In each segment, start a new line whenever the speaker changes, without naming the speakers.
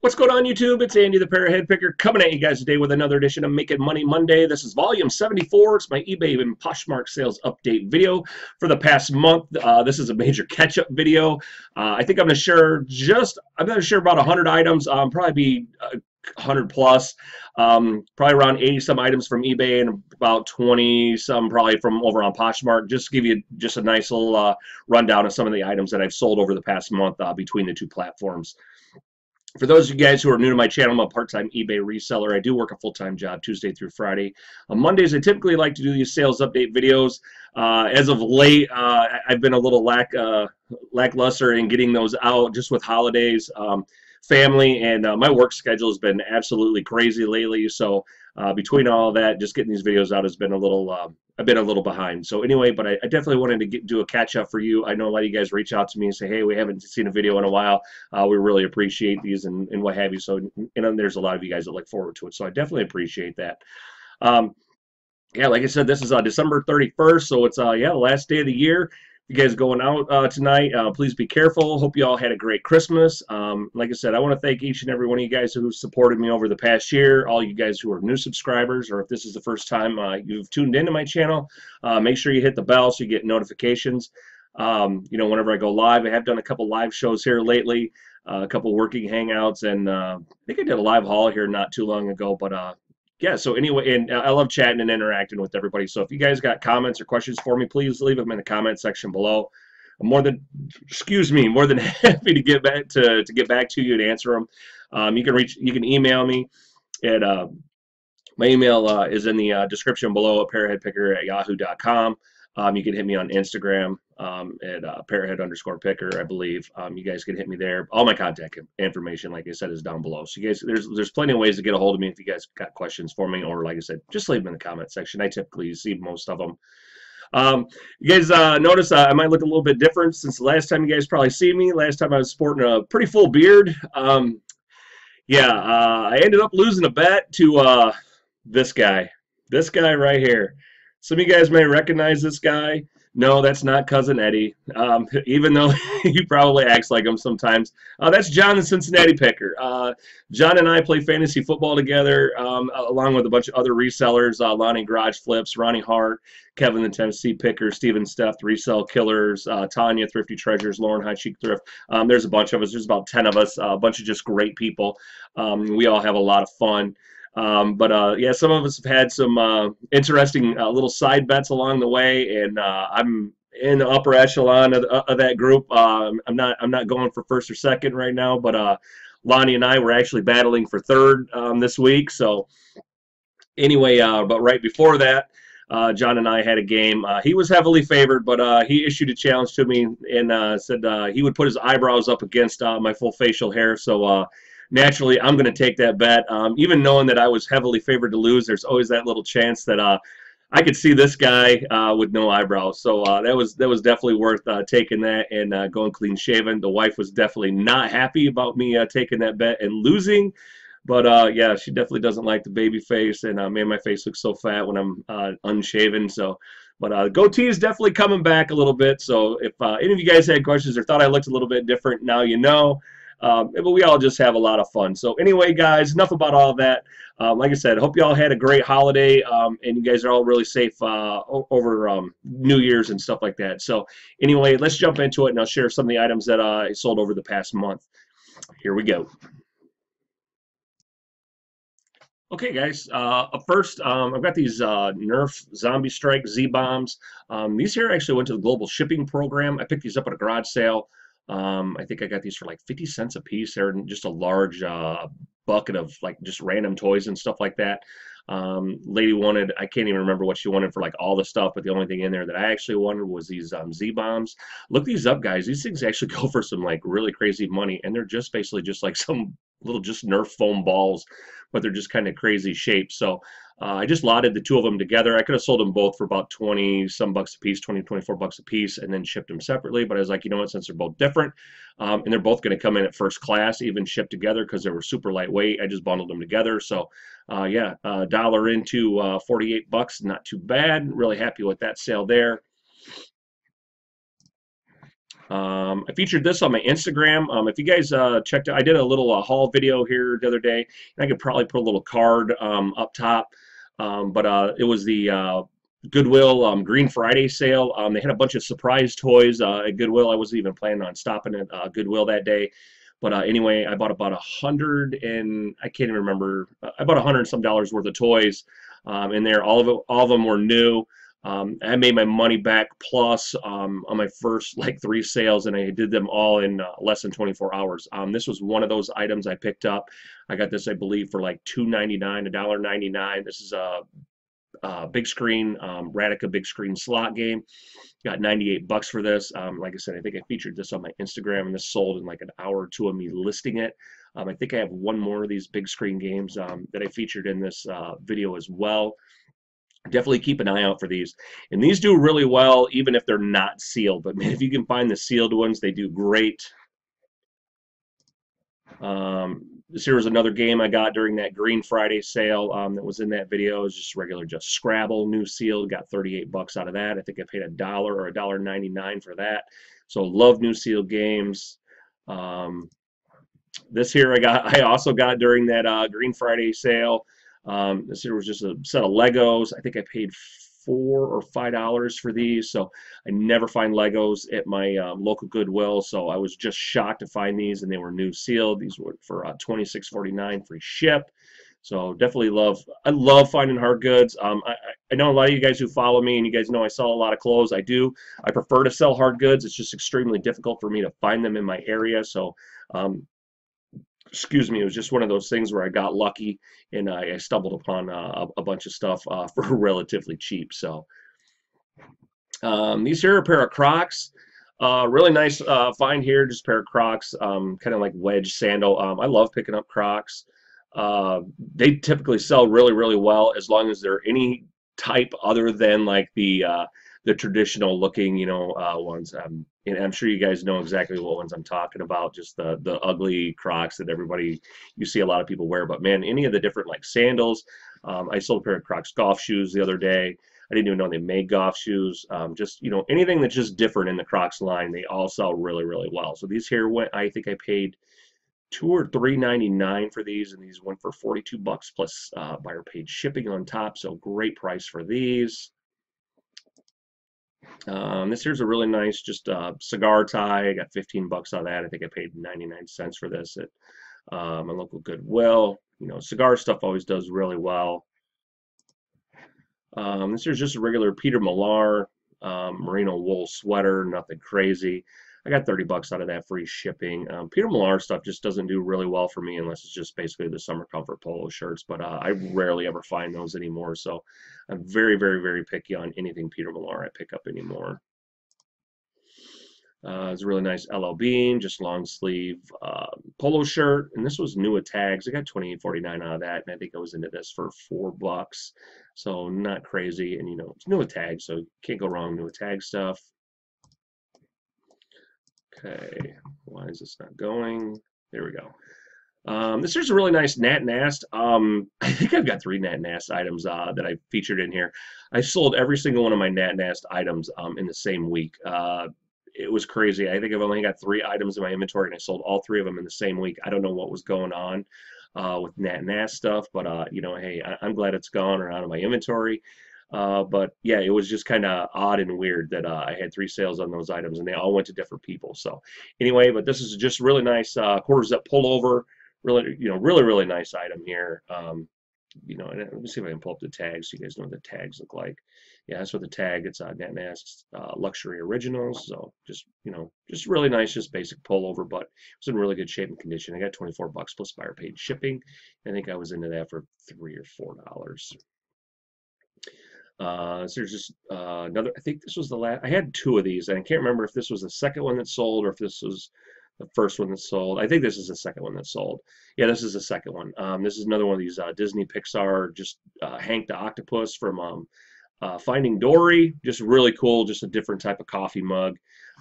What's going on, YouTube? It's Andy the Parrot Picker coming at you guys today with another edition of Making Money Monday. This is volume 74. It's my eBay and Poshmark sales update video for the past month. This is a major catch-up video. I think I'm going to share about 100 items, probably be 100 plus, probably around 80 some items from eBay and about 20 some probably from over on Poshmark. Just to give you just a nice little rundown of some of the items that I've sold over the past month between the two platforms. For those of you guys who are new to my channel, I'm a part-time eBay reseller. I do work a full-time job Tuesday through Friday. On Mondays, I typically like to do these sales update videos. As of late, I've been a little lackluster in getting those out just with holidays, family, and my work schedule has been absolutely crazy lately. So between all of that, just getting these videos out has been a little I've been a little behind. So anyway, but I definitely wanted to do a catch up for you. I know a lot of you guys reach out to me and say, hey, we haven't seen a video in a while. We really appreciate these and what have you. So, and there's a lot of you guys that look forward to it. So I definitely appreciate that. Yeah, like I said, this is December 31st. So it's, yeah, the last day of the year. You guys going out tonight, please be careful. Hope you all had a great Christmas. Like I said, I want to thank each and every one of you guys who supported me over the past year, all you guys who are new subscribers, or if this is the first time you've tuned into my channel, make sure you hit the bell so you get notifications. You know, whenever I go live, I have done a couple live shows here lately, a couple working hangouts, and I think I did a live haul here not too long ago, but yeah, so anyway, and I love chatting and interacting with everybody. So if you guys got comments or questions for me, please leave them in the comment section below. I'm more than happy to get back to you and answer them. You can email me at my email is in the description below at parrotheadpicker@yahoo.com. You can hit me on Instagram at parrothead_picker, I believe. You guys can hit me there. All my contact information, like I said, is down below. So you guys, there's plenty of ways to get a hold of me if you guys got questions for me, or like I said, just leave them in the comment section. I typically see most of them. You guys notice I might look a little bit different since the last time you guys probably see me. Last time I was sporting a pretty full beard. Yeah, I ended up losing a bet to this guy right here. Some of you guys may recognize this guy. No, that's not Cousin Eddie, even though he probably acts like him sometimes. That's John the Cincinnati Picker. John and I play fantasy football together, along with a bunch of other resellers, Lonnie Garage Flips, Ronnie Hart, Kevin the Tennessee Picker, Steven Steff, the Resell Killers, Tanya, Thrifty Treasures, Lauren High Chic Thrift. There's a bunch of us. There's about 10 of us, a bunch of just great people. We all have a lot of fun. Yeah, some of us have had some interesting little side bets along the way, and I'm in the upper echelon of that group. I'm not going for first or second right now, but Lonnie and I were actually battling for third this week. So anyway, but right before that, John and I had a game. He was heavily favored, but he issued a challenge to me and said he would put his eyebrows up against my full facial hair. So naturally, I'm going to take that bet. Even knowing that I was heavily favored to lose, there's always that little chance that I could see this guy with no eyebrows. So that was definitely worth taking that and going clean shaven. The wife was definitely not happy about me taking that bet and losing. But yeah, she definitely doesn't like the baby face, and man, my face looks so fat when I'm unshaven. So, but goatee is definitely coming back a little bit. So if any of you guys had questions or thought I looked a little bit different, now you know. But we all just have a lot of fun. So anyway, guys, enough about all that. Like I said, I hope you all had a great holiday, and you guys are all really safe over New Year's and stuff like that. So anyway, let's jump into it, and I'll share some of the items that I sold over the past month. Here we go. Okay, guys. Up first, I've got these Nerf Zombie Strike Z-Bombs. These here actually went to the Global Shipping Program. I picked these up at a garage sale. I think I got these for like 50 cents a piece. They're in just a large bucket of like just random toys and stuff like that. Lady wanted, I can't even remember what she wanted for like all the stuff, but the only thing in there that I actually wanted was these Z-Bombs. Look these up, guys. These things actually go for some like really crazy money, and they're just basically just like some little just Nerf foam balls, but they're just kind of crazy shapes. So I just lotted the two of them together. I could have sold them both for about 20 some bucks a piece, 20, 24 bucks a piece, and then shipped them separately. But I was like, you know what, since they're both different, and they're both going to come in at first class, even shipped together because they were super lightweight, I just bundled them together. So yeah, dollar into 48 bucks, not too bad. Really happy with that sale there. I featured this on my Instagram. If you guys checked out, I did a little haul video here the other day, and I could probably put a little card up top. But it was the Goodwill Green Friday sale. They had a bunch of surprise toys at Goodwill. I wasn't even planning on stopping at Goodwill that day. But anyway, I bought about 100 and I can't even remember. I bought 100 and some dollars worth of toys in there. All of them were new. I made my money back plus on my first like 3 sales, and I did them all in less than 24 hours. This was one of those items I picked up. I got this, I believe, for like $2.99, $1.99. This is a big screen Radica big screen slot game. Got 98 bucks for this. Like I said, I think I featured this on my Instagram, and this sold in like an hour or two of me listing it. I think I have one more of these big screen games that I featured in this video as well. Definitely keep an eye out for these. And these do really well, even if they're not sealed. But man, if you can find the sealed ones, they do great. This here was another game I got during that Green Friday sale that was in that video. It was just regular, just Scrabble, new sealed. Got 38 bucks out of that. I think I paid $1 or $1.99 for that. So love new sealed games. This here I also got during that Green Friday sale. This here was just a set of Legos. I think I paid $4 or $5 for these. So I never find Legos at my local Goodwill. So I was just shocked to find these, and they were new sealed. These were for $26.49 free ship. So definitely I love finding hard goods. I know a lot of you guys who follow me, and you guys know I sell a lot of clothes. I do. I prefer to sell hard goods. It's just extremely difficult for me to find them in my area. So excuse me, it was just one of those things where I got lucky and I stumbled upon a bunch of stuff for relatively cheap. So these here are a pair of Crocs. Really nice find here, just a pair of Crocs, kind of like wedge sandal. I love picking up Crocs. They typically sell really, really well as long as they're any type other than like the traditional looking, ones. And I'm sure you guys know exactly what ones I'm talking about, just the ugly Crocs that you see a lot of people wear. But man, any of the different like sandals. I sold a pair of Crocs golf shoes the other day. I didn't even know they made golf shoes. Just, anything that's just different in the Crocs line, they all sell really, really well. So these here I think I paid $2 or $3.99 for these, and these went for 42 bucks plus buyer paid shipping on top. So great price for these. This here's a really nice just cigar tie. I got 15 bucks on that. I think I paid 99 cents for this at my local Goodwill. Cigar stuff always does really well. This here's just a regular Peter Millar merino wool sweater, nothing crazy. I got 30 bucks out of that free shipping. Peter Millar stuff just doesn't do really well for me unless it's just basically the summer comfort polo shirts, but I rarely ever find those anymore, so I'm very, very, very picky on anything Peter Millar I pick up anymore. It's a really nice LL Bean, just long sleeve polo shirt, and this was new at tags. I got $28.49 out of that, and I think I was into this for 4 bucks, so not crazy. And it's new at tags, so can't go wrong new at tag stuff. Okay, why is this not going? There we go. This is a really nice Nat Nast. I think I've got 3 Nat Nast items that I featured in here. I sold every single one of my Nat Nast items in the same week. It was crazy. I think I've only got 3 items in my inventory, and I sold all 3 of them in the same week. I don't know what was going on with Nat Nast stuff, but hey, I'm glad it's gone or out of my inventory. But yeah, it was just kind of odd and weird that I had 3 sales on those items, and they all went to different people. So anyway, but this is just really nice quarter zip pullover. Really, really, really nice item here. And let me see if I can pull up the tags so you guys know what the tags look like. Yeah, that's what the tag. It's Nat Nast Luxury Originals. So just just really nice, just basic pullover, but it was in really good shape and condition. I got 24 bucks plus buyer paid shipping. I think I was into that for $3 or $4. So there's just another. I think this was the last. I had 2 of these, and I can't remember if this was the second one that sold or if this was the first one that sold. I think this is the second one that sold. Yeah, this is the second one. This is another one of these Disney Pixar, just Hank the Octopus from Finding Dory. Just really cool, just a different type of coffee mug.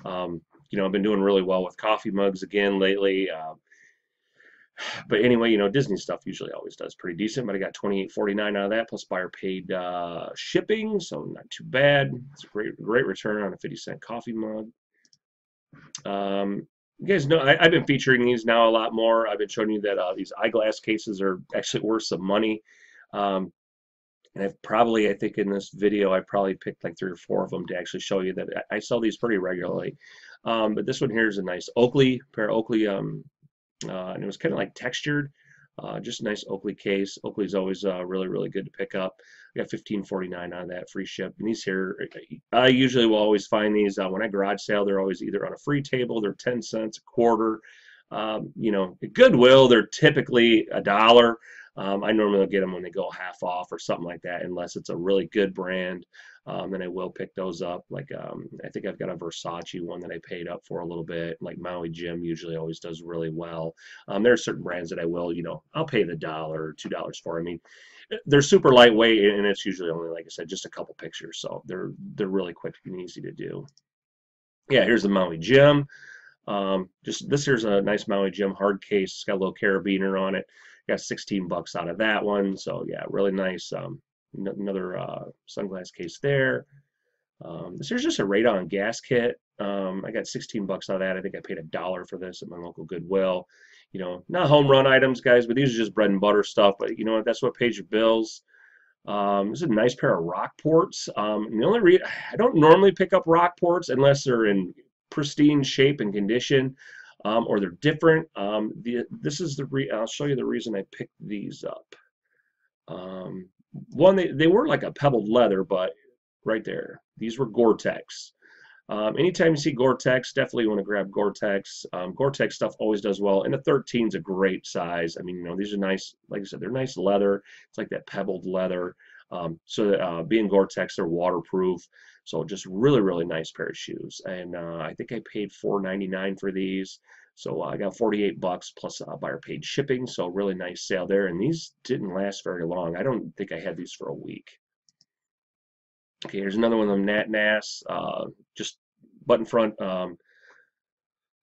I've been doing really well with coffee mugs again lately. But anyway, Disney stuff usually always does pretty decent, but I got $28.49 out of that, plus buyer paid shipping, so not too bad. It's a great return on a 50-cent coffee mug. You guys know I've been featuring these now a lot more. I've been showing you that these eyeglass cases are actually worth some money. Um, and I think in this video, I probably picked like 3 or 4 of them to actually show you that I sell these pretty regularly. But this one here is a nice Oakley, pair of Oakley, and it was kind of like textured. Just a nice Oakley case. Oakley's always really, really good to pick up. I got 15.49 on that, free ship. And these here, I usually will always find these when I garage sale. They're always either on a free table, they're 10 cents, a quarter. You know, at Goodwill, they're typically $1. I normally get them when they go half off or something like that, unless it's a really good brand. Then I will pick those up. Like I think I've got a Versace one that I paid up for a little bit. Like Maui Jim usually always does really well. There are certain brands that I will, you know, I'll pay the $1 or $2 for. I mean, they're super lightweight, and it's usually only, like I said, just a couple pictures, so they're really quick and easy to do. Yeah, here's the Maui Jim. Just this here's a nice Maui Jim hard case. It's got a little carabiner on it. Got 16 bucks out of that one. So yeah, really nice. Another sunglass case there. This here's just a radon gas kit. I got 16 bucks out of that. I think I paid $1 for this at my local Goodwill. You know, not home run items, guys, but these are just bread and butter stuff. But you know what? That's what pays your bills. This is a nice pair of Rockports. And the only reason I don't normally pick up Rockports unless they're in pristine shape and condition, or they're different. This is I'll show you the reason I picked these up. One, they were like a pebbled leather, but right there, these were Gore-Tex. Anytime you see Gore-Tex, definitely want to grab Gore-Tex. Gore-Tex stuff always does well, and the 13 is a great size. I mean, you know, these are nice. Like I said, they're nice leather. It's like that pebbled leather. Being Gore-Tex, they're waterproof. So just really, really nice pair of shoes. And I think I paid $4.99 for these. So I got 48 bucks plus buyer paid shipping. So really nice sale there. And these didn't last very long. I don't think I had these for a week. Okay, here's another one of them Nat Nas, just button front.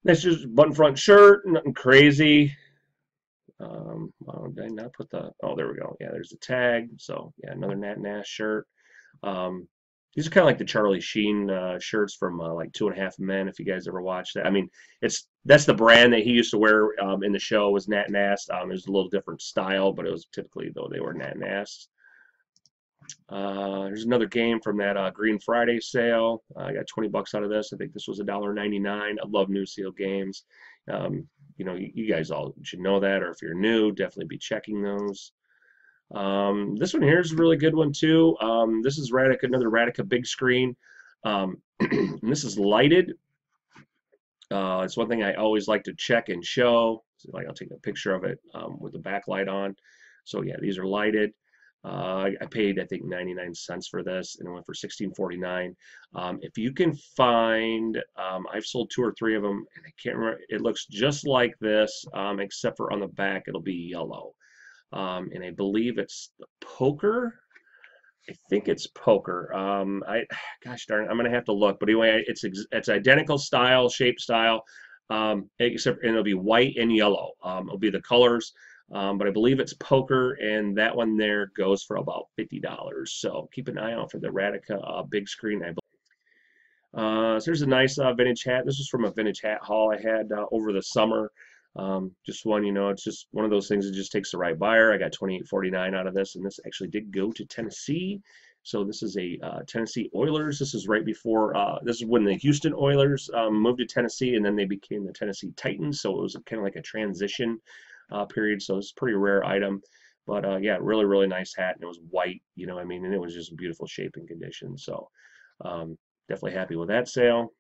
That's just button front shirt, nothing crazy. Did I not put the? Oh, there we go. Yeah, there's the tag. So yeah, another Nat Nas shirt. These are kind of like the Charlie Sheen shirts from like 2.5 Men. If you guys ever watched that, I mean, that's the brand that he used to wear in the show was Nat Nas. It was a little different style, but it was typically though they were Nat Nas. There's another game from that Green Friday sale. I got 20 bucks out of this. I think this was $1.99. I love New Seal games. You know, you guys all should know that, or if you're new, definitely be checking those. This one here is a really good one too. This is Radica, another Radica big screen. And this is lighted. It's one thing I always like to check and show. So, like I'll take a picture of it with the backlight on. So yeah, these are lighted. I paid, I think, 99 cents for this, and it went for $16.49. If you can find, I've sold 2 or 3 of them, and I can't remember. It looks just like this, except for on the back, it'll be yellow. And I believe it's the poker. I think it's poker. Gosh darn it, I'm gonna have to look. But anyway, it's identical style, shape style, except and it'll be white and yellow. It'll be the colors. But I believe it's poker, and that one there goes for about $50. So keep an eye out for the Radica big screen. So there's a nice vintage hat. This is from a vintage hat haul I had over the summer. Just one, you know, it's just one of those things that just takes the right buyer. I got $28.49 out of this, and this actually did go to Tennessee. So this is a Tennessee Oilers. This is right before, this is when the Houston Oilers moved to Tennessee, and then they became the Tennessee Titans. So it was kind of like a transition period. So it's a pretty rare item. But yeah, really, really nice hat. And it was white, you know what I mean? And it was just beautiful shape and condition. So definitely happy with that sale.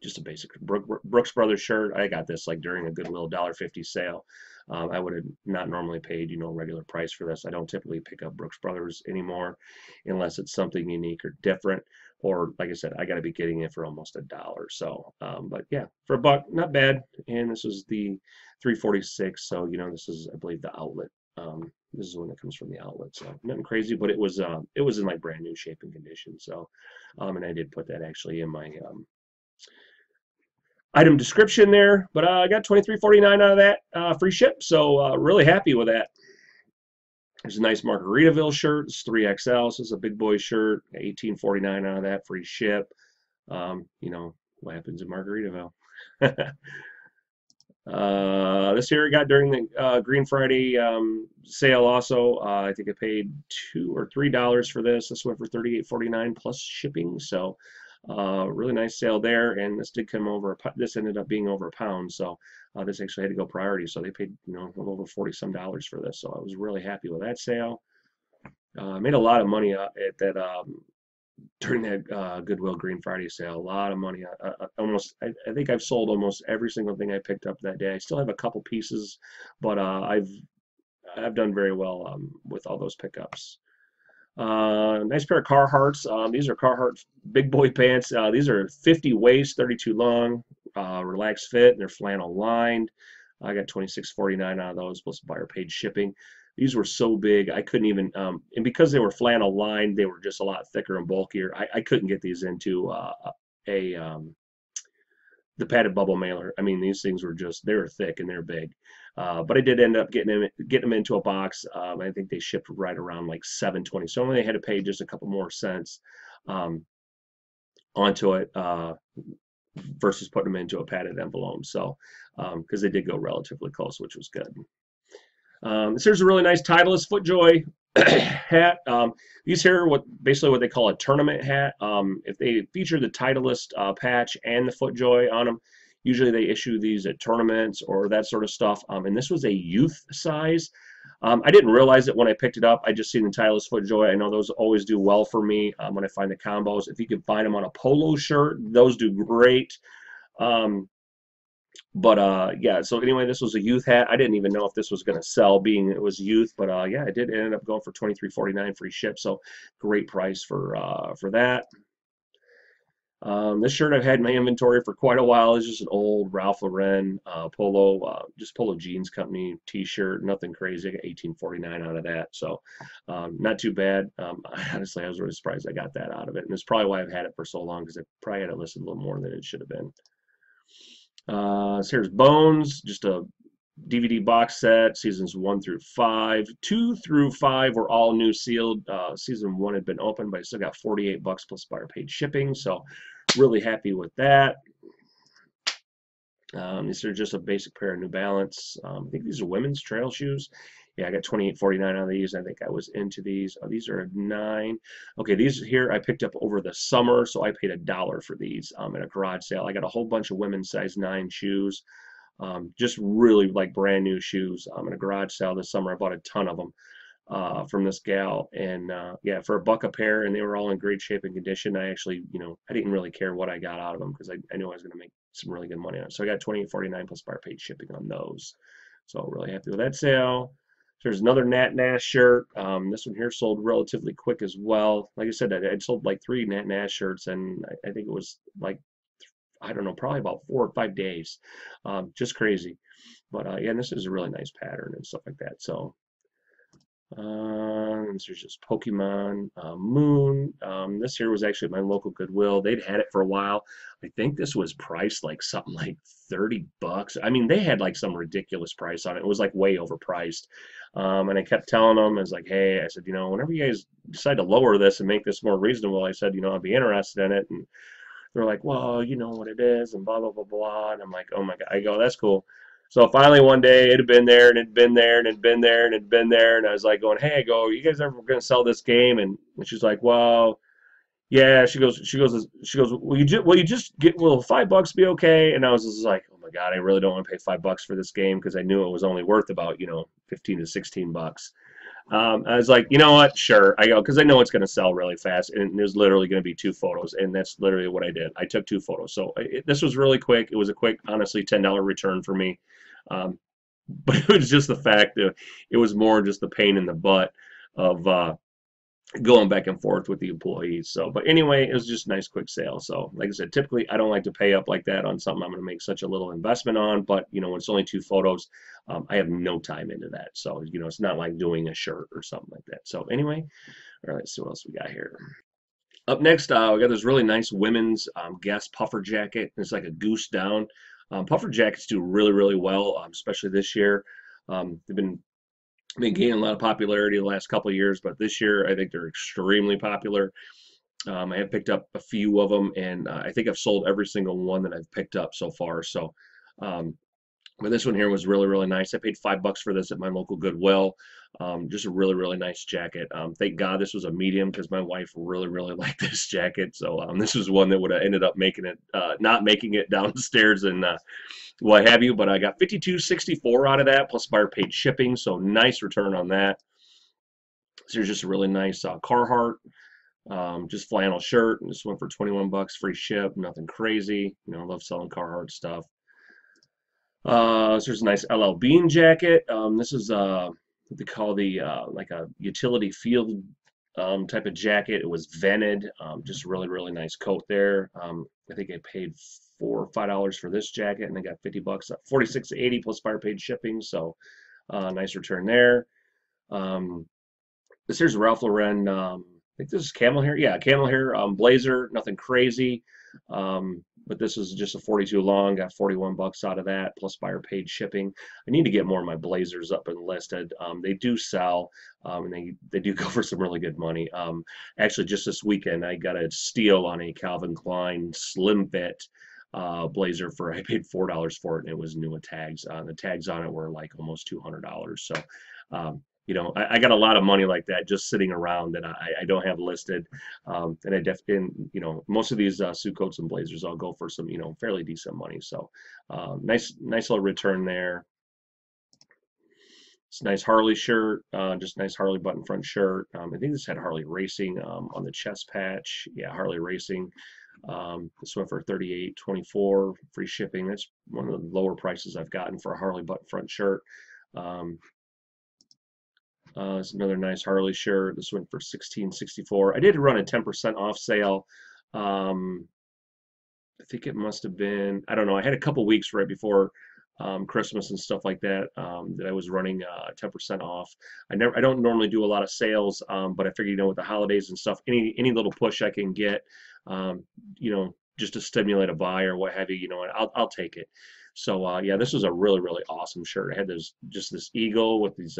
Just a basic Brooks Brothers shirt. I got this like during a Goodwill $1.50 sale. I would have not normally paid, you know, regular price for this. I don't typically pick up Brooks Brothers anymore unless it's something unique or different. Or like I said, I got to be getting it for almost $1. So, but yeah, for $1, not bad. And this was the 346. So, you know, this is, I believe, the outlet. This is when it comes from the outlet. So nothing crazy, but it was in like brand new shape and condition. So, and I did put that actually in my item description there, but I got $23.49 out of that free ship, so really happy with that. There's a nice Margaritaville shirt. It's 3XL, so it's a big boy shirt. $18.49 out of that free ship. You know, what happens in Margaritaville. This year I got during the Green Friday sale also. I think I paid $2 or $3 for this. This went for $38.49 plus shipping. So really nice sale there. And this did come over. This ended up being over £1. So this actually had to go priority. So they paid a little over $40 some for this. So I was really happy with that sale. I made a lot of money at that during that Goodwill Green Friday sale. A lot of money. I think I've sold almost every single thing I picked up that day. I still have a couple pieces, but I've done very well with all those pickups. Nice pair of Carhartts. These are Carhartt big boy pants. These are 50 waist, 32 long, relaxed fit, and they're flannel lined. I got $26.49 out of those, plus buyer paid shipping. These were so big, I couldn't even, and because they were flannel lined, they were just a lot thicker and bulkier. I couldn't get these into the padded bubble mailer. I mean, these things were just, they were thick and they're big. But I did end up getting them into a box. I think they shipped right around like $7.20. So I only had to pay just a couple more cents onto it versus putting them into a padded envelope. So because they did go relatively close, which was good. This here's a really nice Titleist FootJoy hat. These here are basically what they call a tournament hat. If they feature the Titleist patch and the FootJoy on them, usually they issue these at tournaments or that sort of stuff. And this was a youth size. I didn't realize it when I picked it up. I just seen the Titleist FootJoy. I know those always do well for me when I find the combos. If you can find them on a polo shirt, those do great. Yeah, so anyway, this was a youth hat. I didn't even know if this was going to sell, being it was youth, but yeah, it did end up going for $23.49 free ship, so great price for that. This shirt I've had in my inventory for quite a while. It's just an old Ralph Lauren polo, just Polo Jeans Company t-shirt, nothing crazy. I got $18.49 out of that, so not too bad. Honestly, I was really surprised I got that out of it, and it's probably why I've had it for so long, because I probably had it listed a little more than it should have been. So here's Bones, just a DVD box set, seasons 1 through 5. 2 through 5 were all new sealed. Season 1 had been opened, but I still got $48 plus buyer paid shipping, so really happy with that. These are just a basic pair of New Balance. I think these are women's trail shoes. Yeah, I got $28.49 on these. I think I was into these. Oh, these are a 9. Okay, these here I picked up over the summer, so I paid $1 for these at a garage sale. I got a whole bunch of women's size 9 shoes, just really like brand new shoes. At a garage sale this summer. I bought a ton of them from this gal, and yeah, for $1 a pair, and they were all in great shape and condition. I actually, I didn't really care what I got out of them because I knew I was going to make some really good money on it. So I got $28.49 plus buyer paid shipping on those. So really happy with that sale. There's another Nat Nash shirt. This one here sold relatively quick as well. Like I said, I'd sold like 3 Nat Nash shirts, and I think it was like, I don't know, probably about 4 or 5 days. Just crazy. But yeah, and this is a really nice pattern and stuff like that. So this is just Pokemon Moon. This here was actually my local Goodwill. They'd had it for a while. I think this was priced like something like $30. I mean, they had like some ridiculous price on it. It was like way overpriced. And I kept telling them, I was like, hey, I said, whenever you guys decide to lower this and make this more reasonable, I said, I'd be interested in it. And they're like, well, you know what it is, and blah, blah, blah, blah. And I'm like, oh my God. I go, that's cool. So finally one day it had been there, and it'd been there, and it'd been there, and it'd been there, and I was like going, hey, I go, you guys ever going to sell this game? And she's like, well, yeah. She goes, will you just get, will $5 be okay? And I was just like, oh my God, I really don't want to pay $5 for this game, because I knew it was only worth about 15 to 16 bucks. I was like, you know what? Sure. I go, because I know it's going to sell really fast, and there's literally going to be 2 photos, and that's literally what I did. I took 2 photos. So this was really quick. It was a quick, honestly, $10 return for me. But it was just the fact that it was more just the pain in the butt of going back and forth with the employees. So, but anyway, it was just a nice quick sale. So, like I said, typically I don't like to pay up like that on something I'm going to make such a little investment on. But when it's only 2 photos, I have no time into that. So, it's not like doing a shirt or something like that. So, anyway, all right, let's see what else we got here. Up next, we got this really nice women's Guess puffer jacket. It's like a goose down. Puffer jackets do really, really well, especially this year. They've been gaining a lot of popularity the last couple of years, but this year I think they're extremely popular. I have picked up a few of them, and I think I've sold every single one that I've picked up so far. So, um, but this one here was really, really nice. I paid $5 for this at my local Goodwill. Just a really, really nice jacket. Thank God this was a medium because my wife really, really liked this jacket. So this was one that would have ended up making it, not making it downstairs and what have you. But I got 52.64 out of that plus buyer paid shipping. So nice return on that. So here's just a really nice Carhartt. Just flannel shirt. And this went for 21 bucks, free ship, nothing crazy. You know, I love selling Carhartt stuff. So there's a nice LL Bean jacket. This is what they call the like a utility field type of jacket. It was vented. Just really, really nice coat there. I think I paid $4 or $5 for this jacket, and I got 50 bucks, 46.80 plus buyer paid shipping. So nice return there. Um, this here's Ralph Lauren. I think this is camel hair. Yeah, camel hair blazer. Nothing crazy. But this is just a 42 long. Got 41 bucks out of that plus buyer paid shipping. I need to get more of my blazers up and listed. They do sell, and they do go for some really good money. Actually, just this weekend I got a steal on a Calvin Klein slim fit blazer for I paid $4 for it, and it was new with tags. The tags on it were like almost $200. So. You know, I got a lot of money like that just sitting around that I don't have listed, and I definitely, you know, most of these suit coats and blazers I'll go for some, you know, fairly decent money. So, nice little return there. It's a nice Harley shirt, just nice Harley button front shirt. I think this had Harley Racing on the chest patch. Yeah, Harley Racing. This went for 38.24 free shipping. That's one of the lower prices I've gotten for a Harley button front shirt. Um, it's another nice Harley shirt. This went for 16.64. I did run a 10% off sale. Um, I think it must have been, I don't know. I had a couple weeks right before Christmas and stuff like that that I was running 10% off. I don't normally do a lot of sales, but I figured, you know, with the holidays and stuff, any little push I can get, you know, just to stimulate a buy or what have you, you know, I'll take it. So yeah, this was a really, really awesome shirt. It had this eagle with these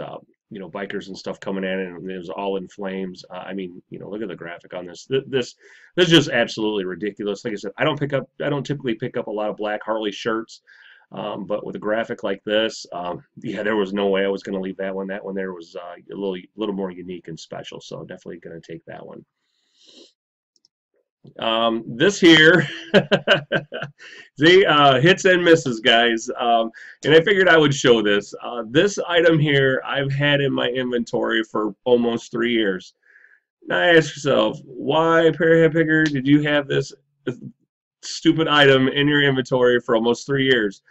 you know, bikers and stuff coming in, and it was all in flames. I mean, you know, look at the graphic on this. This is just absolutely ridiculous. Like I said, I don't typically pick up a lot of black Harley shirts. But with a graphic like this, yeah, there was no way I was going to leave that one. That one there was a little more unique and special, so definitely going to take that one. This here, see, hits and misses, guys. And I figured I would show this. This item here I've had in my inventory for almost 3 years. Now ask yourself, why, Parahead Picker, did you have this stupid item in your inventory for almost 3 years?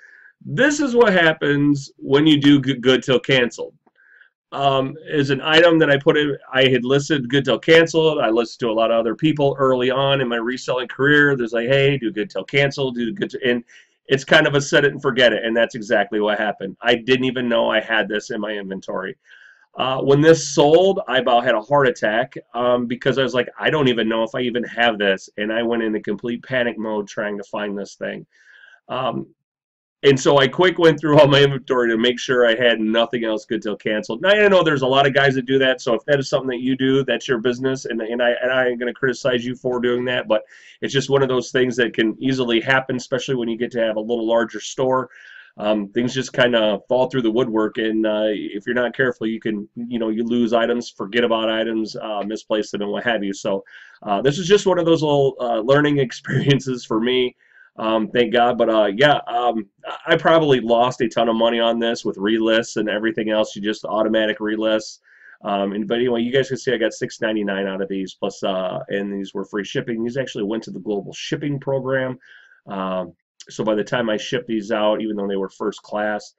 This is what happens when you do good till canceled. Is an item that I had listed good till canceled. I listened to a lot of other people early on in my reselling career. There's like, hey, do good till canceled, do good till, and it's kind of a set it and forget it, and that's exactly what happened. I didn't even know I had this in my inventory. When this sold, I about had a heart attack because I was like, I don't even know if I even have this, and I went into complete panic mode trying to find this thing. Um, and so I quick went through all my inventory to make sure I had nothing else good till canceled. Now I know there's a lot of guys that do that, so if that is something that you do, that's your business, and I ain't going to criticize you for doing that, but it's just one of those things that can easily happen, especially when you get to have a little larger store. Things just kind of fall through the woodwork, and if you're not careful, you can, you know, you lose items, forget about items, misplace them, and what have you. So this is just one of those little learning experiences for me. Thank God. But yeah, I probably lost a ton of money on this with relists and everything else. You just automatic relists. But anyway, you guys can see I got $6.99 out of these, plus and these were free shipping. These actually went to the global shipping program. So by the time I shipped these out, even though they were first class,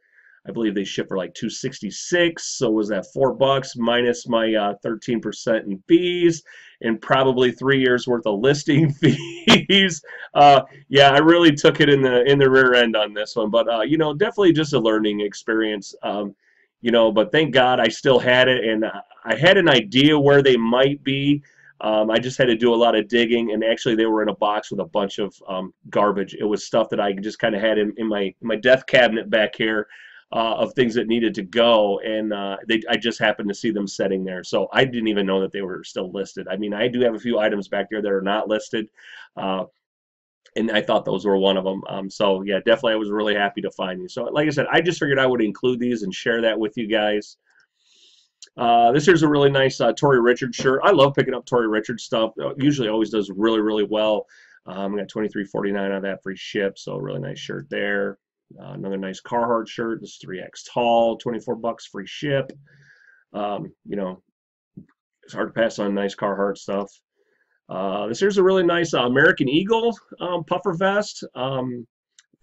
I believe they shipped for like $266. So was that $4 minus my 13% in fees and probably 3 years worth of listing fees. Yeah, I really took it in the rear end on this one, but you know, definitely just a learning experience. You know, but thank God I still had it, and I had an idea where they might be. I just had to do a lot of digging, and actually they were in a box with a bunch of garbage. It was stuff that I just kind of had in my death cabinet back here. of things that needed to go, and I just happened to see them sitting there, so I didn't even know that they were still listed. I mean, I do have a few items back there that are not listed, uh, and I thought those were one of them. So yeah, definitely, I was really happy to find these. So like I said, I just figured I would include these and share that with you guys. This here's a really nice Tori Richards shirt. I love picking up Tori Richards stuff. Usually always does really, really well. I got $23.49 on that, free ship, so really nice shirt there. Another nice Carhartt shirt. This is 3X tall, 24 bucks, free ship. You know, it's hard to pass on nice Carhartt stuff. This here's a really nice American Eagle puffer vest. I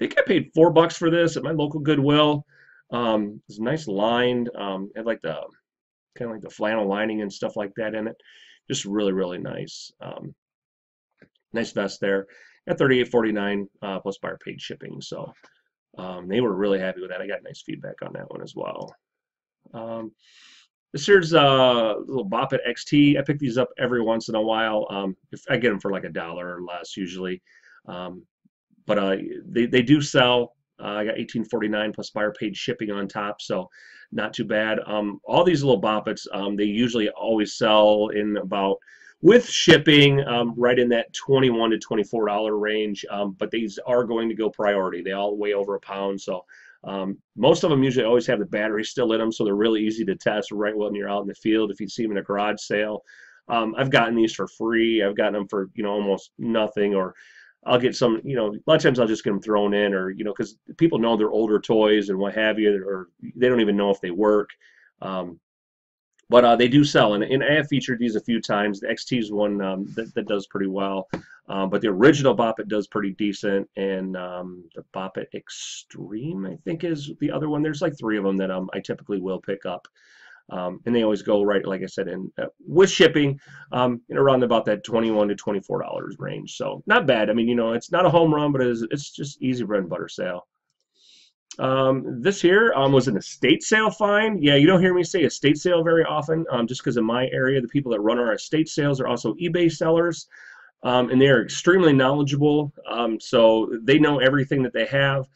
think I paid $4 for this at my local Goodwill. It's nice lined. Had like the kind of like the flannel lining and stuff like that in it. Just really, really nice. Nice vest there. At $38.49 plus buyer paid shipping. So they were really happy with that. I got nice feedback on that one as well. This here's a little Bop It XT. I pick these up every once in a while. If I get them for like $1 or less usually. But they do sell. I got $18.49 plus buyer paid shipping on top, so not too bad. All these little boppets, they usually always sell in about, with shipping, right in that $21 to $24 range. But these are going to go priority. They all weigh over a pound, so most of them usually always have the battery still in them, so they're really easy to test right when you're out in the field. If you see them in a garage sale, I've gotten these for free. I've gotten them for almost nothing, or I'll get some, a lot of times I'll just get them thrown in, or, because people know they're older toys and what have you, or they don't even know if they work. But they do sell, and I have featured these a few times. The XT is one that does pretty well, but the original Bop It does pretty decent, and the Bop It Extreme, I think, is the other one. There's like 3 of them that I typically will pick up. And they always go right, like I said, in with shipping, around about that $21 to $24 range. So not bad. I mean, it's not a home run, but it's just easy bread and butter sale. This here was an estate sale find. Yeah, you don't hear me say estate sale very often, just because in my area, the people that run our estate sales are also eBay sellers, and they are extremely knowledgeable. So they know everything that they have.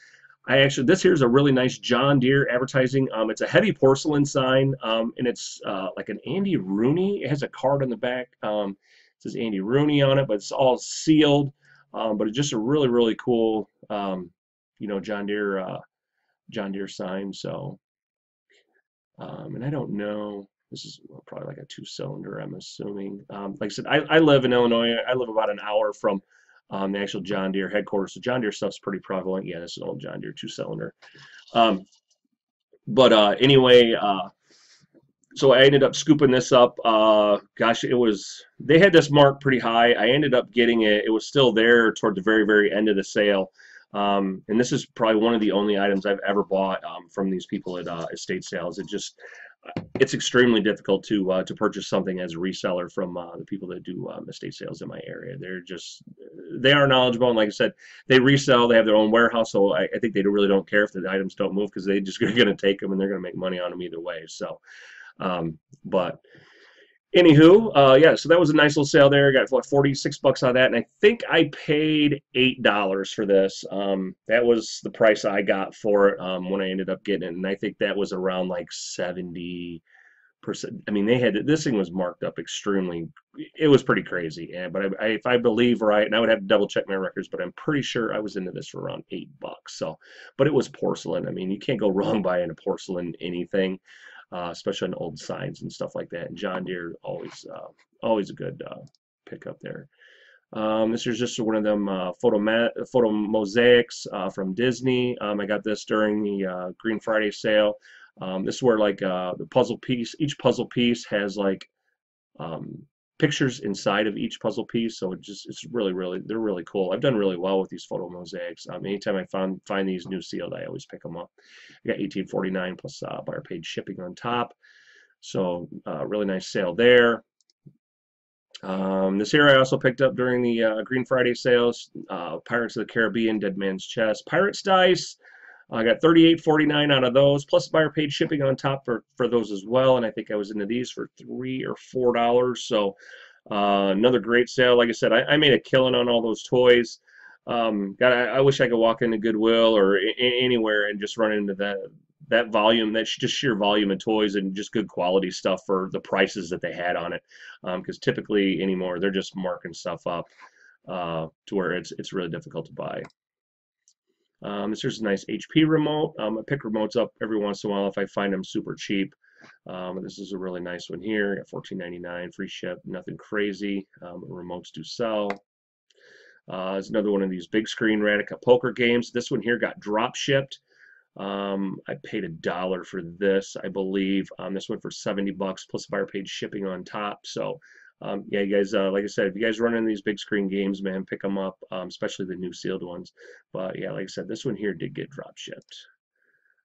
This here's a really nice John Deere advertising. It's a heavy porcelain sign, and it's like an Andy Rooney. It has a card on the back. It says Andy Rooney on it, but it's all sealed. But it's just a really, really cool, John Deere sign. So, and I don't know. This is probably like a 2-cylinder, I'm assuming. Like I said, I live in Illinois. I live about an hour from the actual John Deere headquarters. So John Deere stuff's pretty prevalent. Yeah, this is an old John Deere 2-cylinder. Anyway, so I ended up scooping this up. Gosh, they had this marked pretty high. I ended up getting it. It was still there toward the very, very end of the sale. And this is probably one of the only items I've ever bought from these people at estate sales. It's extremely difficult to purchase something as a reseller from the people that do estate sales in my area. They are knowledgeable, and like I said, they resell. They have their own warehouse, so I think they really don't care if the items don't move, because they just are going to take them and they're going to make money on them either way. So, but anywho, yeah, so that was a nice little sale there. Got what, $46 on that, and I think I paid $8 for this. That was the price I got for it when I ended up getting it, and I think that was around like 70%. I mean, this thing was marked up extremely. It was pretty crazy, yeah. But if I believe right, and I would have to double check my records, but I'm pretty sure I was into this for around $8. So, but it was porcelain. I mean, you can't go wrong buying a porcelain anything. Especially on old signs and stuff like that. And John Deere always a good pickup there. This is just one of them photo mosaics from Disney. I got this during the Green Friday sale. This is where like the puzzle piece, each puzzle piece has like pictures inside of each puzzle piece, so it's really, really, they're really cool. I've done really well with these photo mosaics. Anytime I find these new sealed, I always pick them up. I got $18.49 plus buyer paid shipping on top, so really nice sale there. This here I also picked up during the Green Friday sales. Pirates of the Caribbean, Dead Man's Chest, Pirates dice. I got $38.49 out of those, plus buyer paid shipping on top for those as well. And I think I was into these for $3 or $4. So another great sale. Like I said, I made a killing on all those toys. I wish I could walk into Goodwill or anywhere and just run into that volume, that's just sheer volume of toys and just good quality stuff for the prices that they had on it. Because typically anymore they're just marking stuff up to where it's really difficult to buy. This here's a nice HP remote. I pick remotes up every once in a while if I find them super cheap. This is a really nice one here at $14.99, free ship, nothing crazy. Remotes do sell. There's another one of these big screen Radica poker games. This one here got drop shipped. I paid $1 for this, I believe. This went for 70 bucks plus buyer paid shipping on top. So yeah, you guys, like I said, if you guys run into these big screen games, man, pick them up, especially the new sealed ones. But yeah, like I said, this one here did get drop shipped.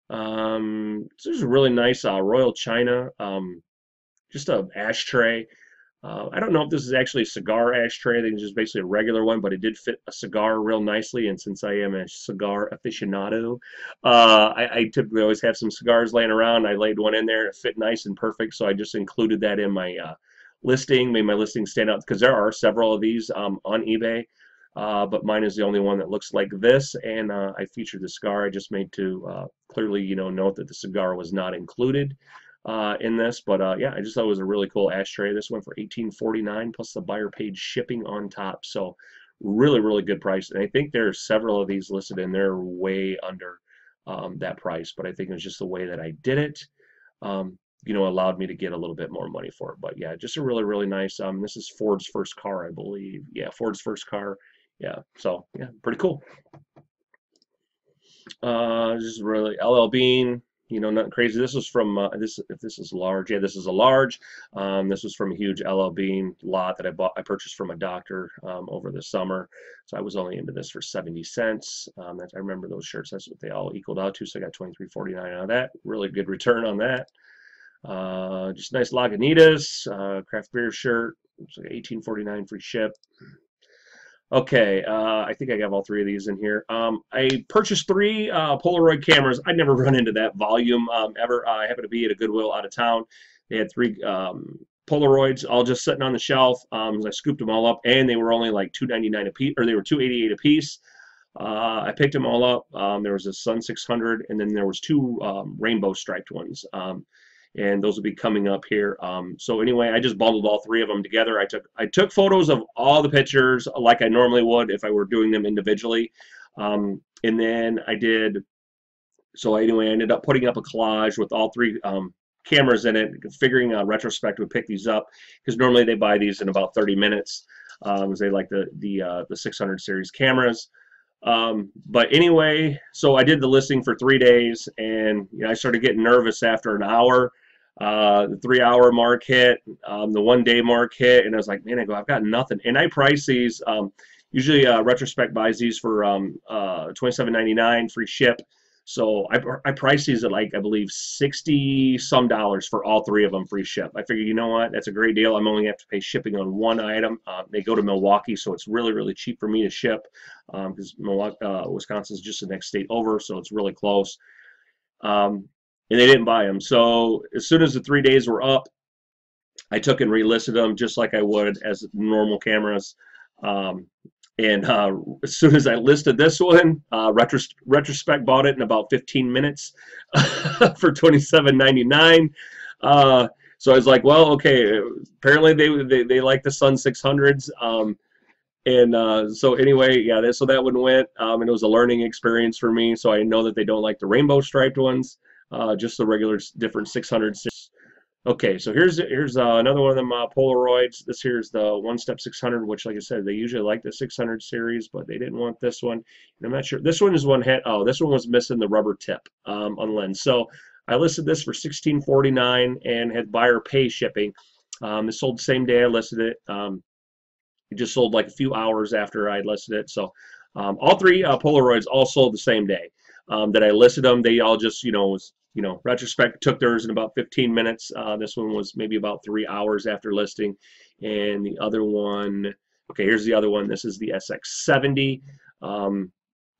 This is a really nice Royal China, just a ashtray. I don't know if this is actually a cigar ashtray. I think it's just basically a regular one, but it did fit a cigar real nicely. And since I am a cigar aficionado, I typically always have some cigars laying around. I laid one in there. It fit nice and perfect, so I just included that in my listing, made my listing stand out because there are several of these on eBay. But mine is the only one that looks like this, and I featured the cigar. I just made to clearly, note that the cigar was not included in this. But yeah, I just thought it was a really cool ashtray. This went for $18.49 plus the buyer paid shipping on top. So really, really good price. And I think there are several of these listed, and they're way under that price. But I think it's just the way that I did it. Allowed me to get a little bit more money for it. But yeah, just a really, really nice. This is Ford's first car, I believe. Yeah, Ford's first car. Yeah, so yeah, pretty cool. This is really LL Bean. Nothing crazy. This was from if this is large. Yeah, this is a large. This was from a huge LL Bean lot that I purchased from a doctor over the summer. So I was only into this for 70 cents. I remember those shirts. That's what they all equaled out to. So I got $23.49 out of that. Really good return on that. Just nice Lagunitas craft beer shirt. It's like $18.49 free ship. Okay, I think I have all three of these in here. I purchased 3 Polaroid cameras. I'd never run into that volume ever. I happened to be at a Goodwill out of town. They had 3 Polaroids all just sitting on the shelf. I scooped them all up, and they were only like $2.99 a piece, or they were $2.88 a piece. I picked them all up. There was a Sun 600, and then there was 2 rainbow striped ones. And those will be coming up here. So anyway, I just bundled all 3 of them together. I took photos of all the pictures like I normally would if I were doing them individually. And then I did, so anyway, I ended up putting up a collage with all 3 cameras in it, figuring Retrospect would pick these up because normally they buy these in about 30 minutes because they like the 600 series cameras. But anyway, so I did the listing for 3 days, and I started getting nervous after an hour. The 3-hour mark hit, the 1-day mark hit, and I was like, man, I've got nothing. And I price these. Usually, Retrospect buys these for $27.99 free ship. So I priced these at like, I believe, 60 some dollars for all 3 of them free ship. I figured, you know what, that's a great deal. I'm only going to have to pay shipping on 1 item. They go to Milwaukee, so it's really, really cheap for me to ship because Wisconsin is just the next state over, so it's really close. And they didn't buy them. So as soon as the 3 days were up, I took and relisted them just like I would as normal cameras. And as soon as I listed this one, Retrospect bought it in about 15 minutes for $27.99. So I was like, well, okay. Apparently they like the Sun 600s. So anyway, yeah. So that one went, and it was a learning experience for me. So I know that they don't like the rainbow striped ones, just the regular different 600s. Okay, so here's another one of them Polaroids. This here's the one-step 600, which, like I said, they usually like the 600 series, but they didn't want this one. And I'm not sure. This one is one had. Oh, this one was missing the rubber tip on the lens. So I listed this for $16.49 and had buyer pay shipping. It sold the same day I listed it. It just sold like a few hours after I listed it. So all 3 Polaroids all sold the same day that I listed them. They all just Retrospect took theirs in about 15 minutes. This one was maybe about 3 hours after listing. And the other one, okay, here's the other one. This is the SX70.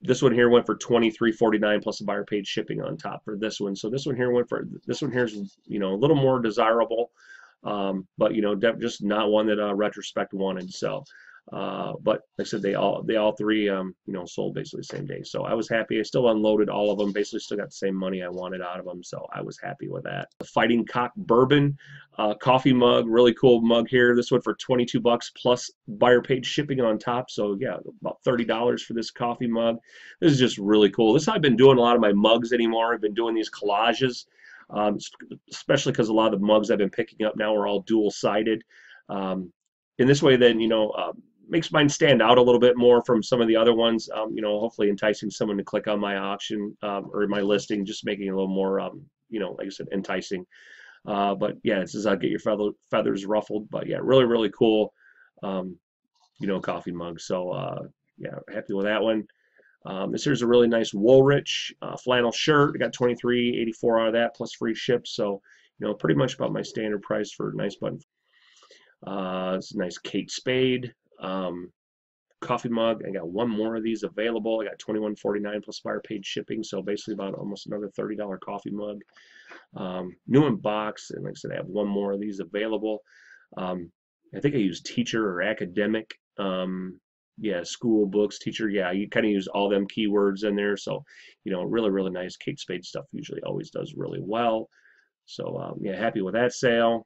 This one here went for $23.49 plus a buyer paid shipping on top for this one. So this one here here's a little more desirable, but just not one that Retrospect wanted. So But like I said, they all three, you know, sold basically the same day. So I was happy. I still unloaded all of them. Basically, still got the same money I wanted out of them. So I was happy with that. The Fighting Cock Bourbon coffee mug, really cool mug here. This one for 22 bucks plus buyer paid shipping on top. So yeah, about $30 for this coffee mug. This is just really cool. This is how I've been doing a lot of my mugs anymore. I've been doing these collages, especially because a lot of the mugs I've been picking up now are all dual sided. In this way, then, you know, makes mine stand out a little bit more from some of the other ones. You know, hopefully enticing someone to click on my auction or my listing, just making it a little more, you know, like I said, enticing. But yeah, this is how get your feathers ruffled. But yeah, really, really cool, you know, coffee mug. So yeah, happy with that one. This here's a really nice Woolrich flannel shirt. I got $23.84 out of that plus free ship. So, you know, pretty much about my standard price for a nice button. It's a nice Kate Spade coffee mug. I got one more of these available. I got $21.49 plus buyer paid shipping, so basically about almost another $30 coffee mug. New in box, and like I said, I have one more of these available. I think I use teacher or academic. Yeah, school, books, teacher. Yeah, you kind of use all them keywords in there. So, you know, really, really nice. Kate Spade stuff usually always does really well. So, yeah, happy with that sale.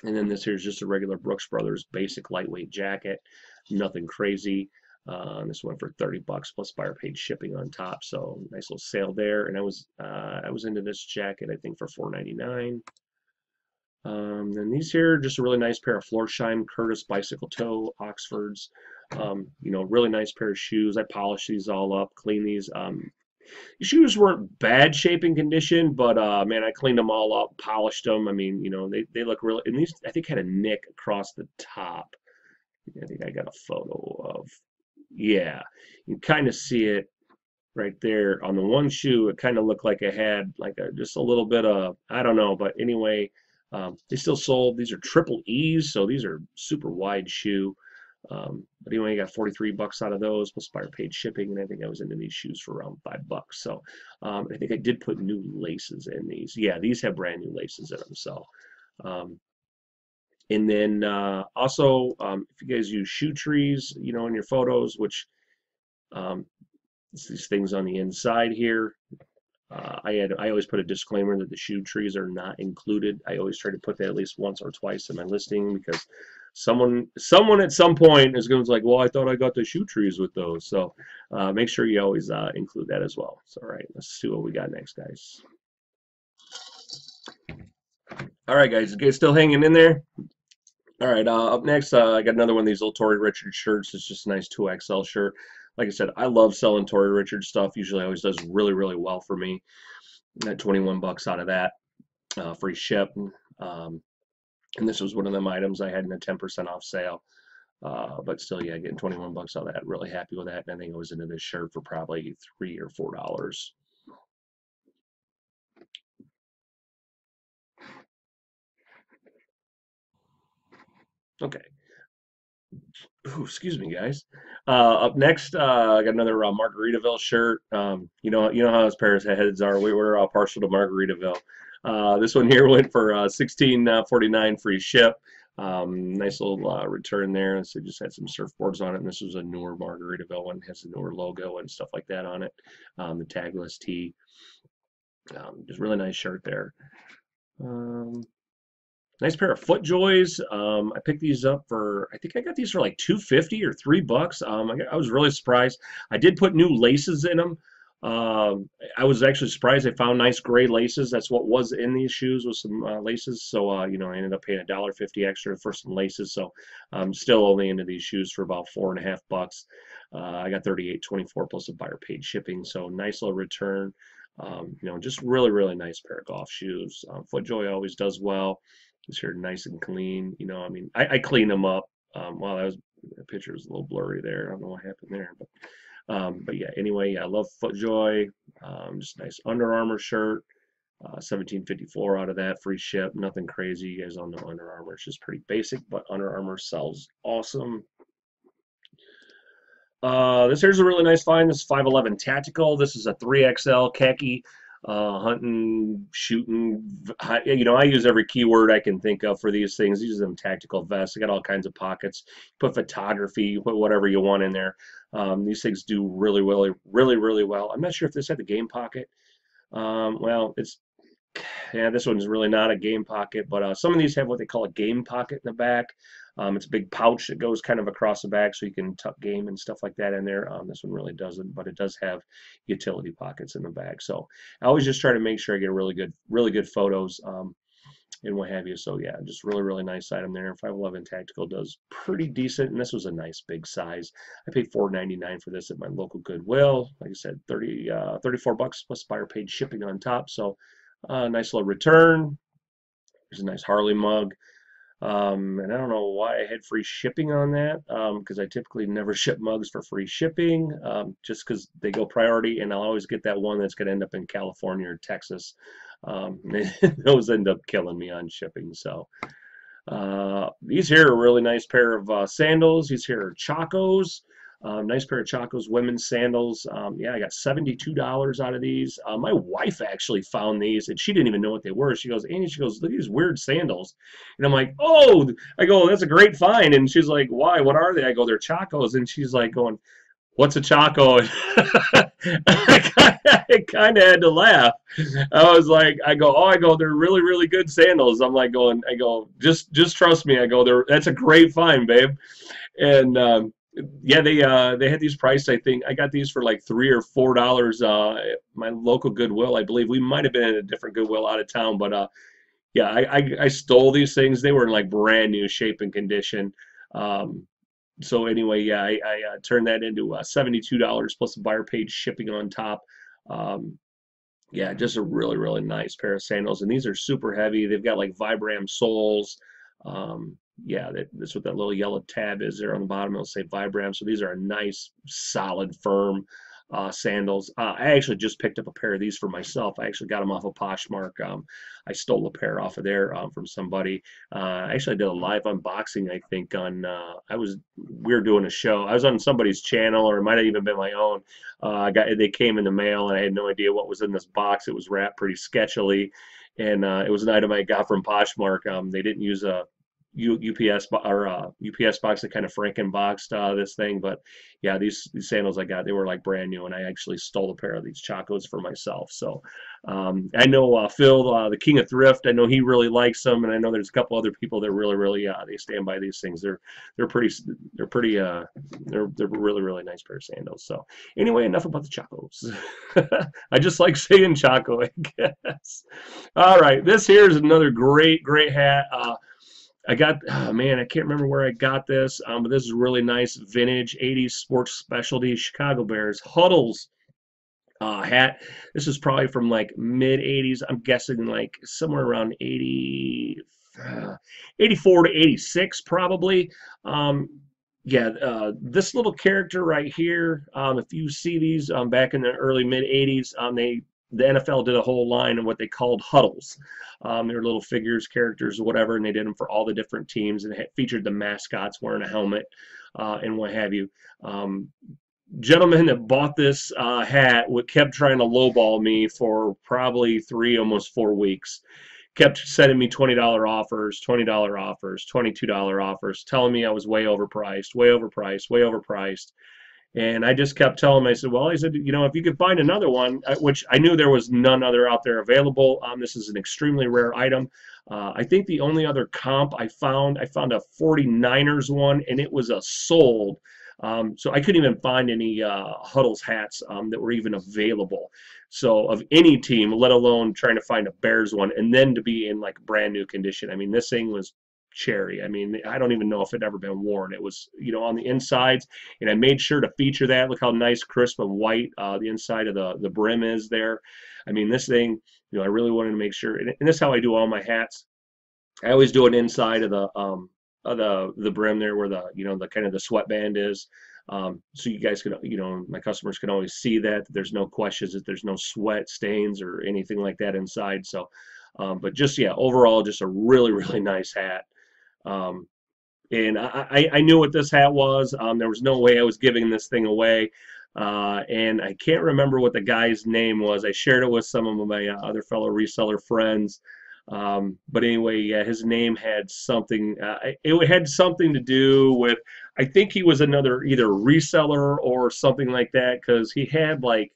And then this here's just a regular Brooks Brothers basic lightweight jacket, nothing crazy. This one for 30 bucks plus buyer paid shipping on top, so nice little sale there. And I was into this jacket I think for $4.99. Then these here, just a really nice pair of Florsheim Curtis bicycle toe Oxfords. You know, really nice pair of shoes. I polished these all up, clean these. The shoes weren't bad shape and condition, but man, I cleaned them all up, polished them. I mean, you know, they look really. And these I think had a nick across the top. I think I got a photo of. Yeah, you kind of see it right there on the one shoe. It kind of looked like it had like just a little bit of, I don't know, but anyway, they still sold. These are triple E's, so these are super wide shoe. But anyway, I got 43 bucks out of those plus buyer paid shipping, and I think I was into these shoes for around 5 bucks. So I think I did put new laces in these. Yeah, these have brand new laces in them. So and then also, if you guys use shoe trees, you know, in your photos, which it's these things on the inside here. I always put a disclaimer that the shoe trees are not included. I always try to put that at least once or twice in my listing because someone at some point is going to be like, well, I thought I got the shoe trees with those. So make sure you always include that as well. So all right, let's see what we got next, guys. All right, guys, you guys still hanging in there? All right, up next, I got another one of these little Tory Richards shirts. It's just a nice 2XL shirt. Like I said, I love selling Tory Richards stuff. Usually always does really, really well for me. Got 21 bucks out of that, free ship. And this was one of them items I had in a 10% off sale. But still, yeah, getting 21 bucks out of that. Really happy with that. And I think I was into this shirt for probably $3 or $4. Okay. Ooh, excuse me, guys. Up next, I got another Margaritaville shirt. You know how us Paris heads are. We're all partial to Margaritaville. This one here went for $16.49 free ship. Nice little return there. So just had some surfboards on it, and this was a newer Margaritaville one. It has a newer logo and stuff like that on it. The tagless tee. Just really nice shirt there. Nice pair of FootJoys. I picked these up for, I think I got these for like $2.50 or $3. I was really surprised. I did put new laces in them. I was actually surprised I found nice gray laces. That's what was in these shoes, was some laces. So you know, I ended up paying $1.50 extra for some laces. So I'm still only into these shoes for about 4.5 bucks. I got $38.24 plus a buyer paid shipping. So nice little return. You know, just really, really nice pair of golf shoes. FootJoy always does well. These are nice and clean. You know, I mean, I clean them up. Well, the picture was a little blurry there. I don't know what happened there, but yeah. Anyway, I love FootJoy. Just nice Under Armour shirt. $17.54 out of that, free ship. Nothing crazy. You guys all know Under Armour. It's just pretty basic, but Under Armour sells awesome. This here's a really nice find. This is 511 Tactical. This is a 3XL khaki hunting, shooting. You know, I use every keyword I can think of for these things. These are them tactical vests. I got all kinds of pockets. Put photography, you put whatever you want in there. These things do really well. I'm not sure if this had the game pocket. Well, yeah, this one's really not a game pocket, but some of these have what they call a game pocket in the back. It's a big pouch that goes kind of across the back so you can tuck game and stuff like that in there. This one really doesn't, but it does have utility pockets in the back. So I always just try to make sure I get really good photos and what have you. So yeah, just really nice item there. 511 Tactical does pretty decent, and this was a nice big size. I paid $4.99 for this at my local Goodwill. Like I said, 34 bucks plus buyer paid shipping on top. So nice little return. There's a nice Harley mug. And I don't know why I had free shipping on that, because I typically never ship mugs for free shipping, just because they go priority, and I'll always get that one that's going to end up in California or Texas. Those end up killing me on shipping. So these here are a really nice pair of sandals. These here are Chacos. Nice pair of Chacos women's sandals. Yeah, I got $72 out of these. My wife actually found these, and she didn't even know what they were. She goes, Annie, she goes, look at these weird sandals. And I'm like, oh, I go, that's a great find. And she's like, why? What are they? I go, they're Chacos. And she's like going, what's a Chaco? I kind of had to laugh. I was like, I go, they're really good sandals. I'm like going, I go, just trust me. I go, that's a great find, babe. And yeah, they had these priced. I think I got these for like $3 or $4 at my local Goodwill. I believe we might have been at a different Goodwill out of town, but yeah, I stole these things. They were in like brand new shape and condition. So anyway, yeah, I turned that into $72 plus the buyer paid shipping on top. Yeah, just a really nice pair of sandals, and these are super heavy. They've got like Vibram soles. Yeah, that's what that little yellow tab is there on the bottom. It'll say Vibram. So these are a nice, solid, firm sandals. I actually just picked up a pair of these for myself. I actually got them off of Poshmark. I stole a pair off of there from somebody. Actually, I did a live unboxing, I think, on, we were doing a show. I was on somebody's channel, or it might have even been my own. They came in the mail, and I had no idea what was in this box. It was wrapped pretty sketchily, and it was an item I got from Poshmark. They didn't use a UPS box that kind of Franken boxed this thing, but yeah, these sandals I got, they were like brand new, and I actually stole a pair of these Chacos for myself. So I know Phil, the King of Thrift, I know he really likes them, and I know there's a couple other people that really they stand by these things. They're really nice pair of sandals. So anyway, enough about the Chacos. I just like saying Chaco, I guess. All right, this here is another great hat. I got, oh man, I can't remember where I got this, but this is really nice vintage 80s sports specialty Chicago Bears Huddles hat. This is probably from like mid 80s. I'm guessing like somewhere around 84 to 86 probably. Yeah, this little character right here, if you see these back in the early mid 80s, the NFL did a whole line of what they called huddles. They were little figures, characters, or whatever, and they did them for all the different teams, and it featured the mascots wearing a helmet and what have you. Gentleman that bought this hat kept trying to lowball me for probably almost 4 weeks. Kept sending me $20 offers, $20 offers, $22 offers, telling me I was way overpriced. And I just kept telling him, I said, well, I said, you know, if you could find another one, which I knew there was none other out there available. This is an extremely rare item. I think the only other comp I found a 49ers one, and it was a sold. So I couldn't even find any Huddles hats that were even available. So of any team, let alone trying to find a Bears one, and then to be in like brand new condition. I mean, this thing was cherry. I mean, I don't even know if it ever been worn. It was, you know, on the insides, and I made sure to feature that. Look how nice, crisp, and white the inside of the brim is there. I mean, this thing, you know, I really wanted to make sure, and this is how I do all my hats. I always do it inside of the brim there, where the, you know, the kind of the sweatband is. So you guys can, you know, my customers can always see that there's no questions, that there's no sweat stains or anything like that inside. So, but just, yeah, overall, just a really nice hat. And I knew what this hat was. There was no way I was giving this thing away. And I can't remember what the guy's name was. I shared it with some of my other fellow reseller friends. But anyway, yeah, his name had something. It had something to do with. I think he was another either reseller or something like that because he had like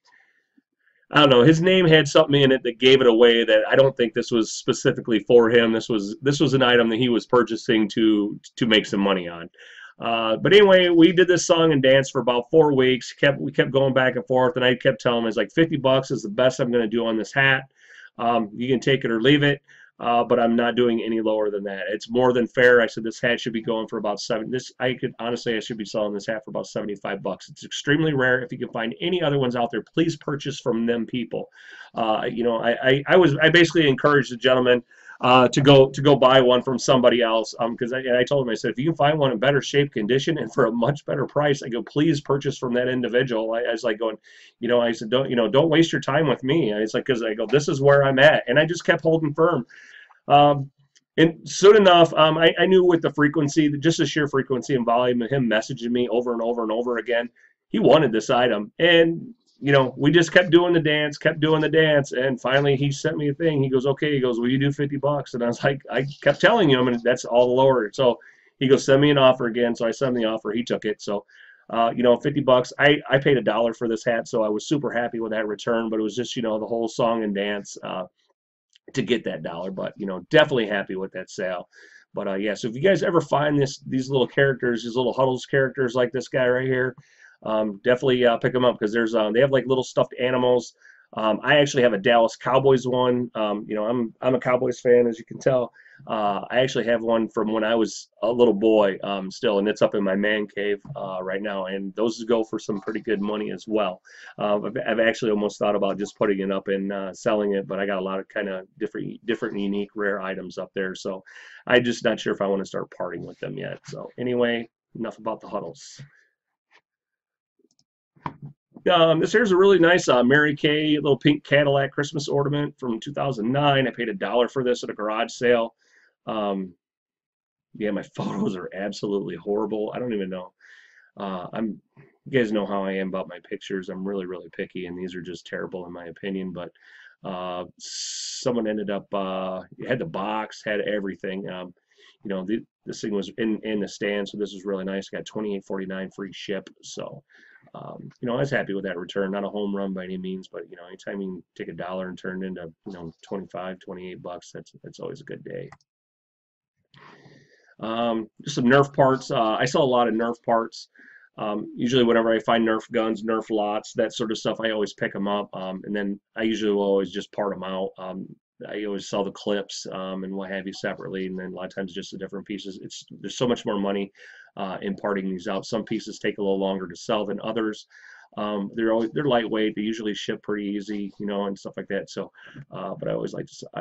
I don't know. His name had something in it that gave it away that I don't think this was specifically for him. This was an item that he was purchasing to make some money on. But anyway, we did this song and dance for about 4 weeks. We kept going back and forth, and I kept telling him it's like $50 is the best I'm going to do on this hat. You can take it or leave it. But I'm not doing any lower than that. It's more than fair. I said this hat should be going for about seven. I should be selling this hat for about $75. It's extremely rare. If you can find any other ones out there, please purchase from them people. I basically encouraged the gentleman to go buy one from somebody else because I told him I said if you can find one in better shape, condition, and for a much better price, I go please purchase from that individual. I was like going, I said don't waste your time with me. It's like because I go this is where I'm at, and I just kept holding firm. Um, and soon enough, I knew with the frequency, just the sheer frequency and volume of him messaging me over and over and over again, he wanted this item. And, we just kept doing the dance. And finally he sent me a thing. He goes, okay, he goes, will you do $50? And I was like, I kept telling him, and that's all the lower. So he goes, send me an offer again. So I sent him the offer. He took it. So, $50. I paid $1 for this hat. So I was super happy with that return, but it was just, the whole song and dance, to get that dollar, but definitely happy with that sale. But yeah, so if you guys ever find these little characters, these little Huddles characters like this guy right here, definitely pick them up because they have like little stuffed animals. I actually have a Dallas Cowboys one. I'm a Cowboys fan, as you can tell. I actually have one from when I was a little boy still, and it's up in my man cave right now. And those go for some pretty good money as well. I've actually almost thought about just putting it up and selling it, but I got a lot of kind of different, unique, rare items up there. So I'm just not sure if I want to start parting with them yet. So anyway, enough about the Huddles. This here's a really nice Mary Kay little pink Cadillac Christmas ornament from 2009. I paid $1 for this at a garage sale. Um, yeah, my photos are absolutely horrible. I don't even know. You guys know how I am about my pictures. I'm really, really picky, and these are just terrible in my opinion. But someone ended up had the box, had everything. This thing was in the stand, so this was really nice. Got $28.49 free ship. So, I was happy with that return. Not a home run by any means, but anytime you can take $1 and turn it into 25, $28, that's always a good day. Just some Nerf parts. I sell a lot of Nerf parts. Usually whenever I find Nerf guns, Nerf lots, that sort of stuff, I always pick them up. And then I usually will always just part them out. I always sell the clips and what have you separately, and then a lot of times just the different pieces. There's so much more money in parting these out. Some pieces take a little longer to sell than others. They're lightweight. They usually ship pretty easy, and stuff like that. So, but I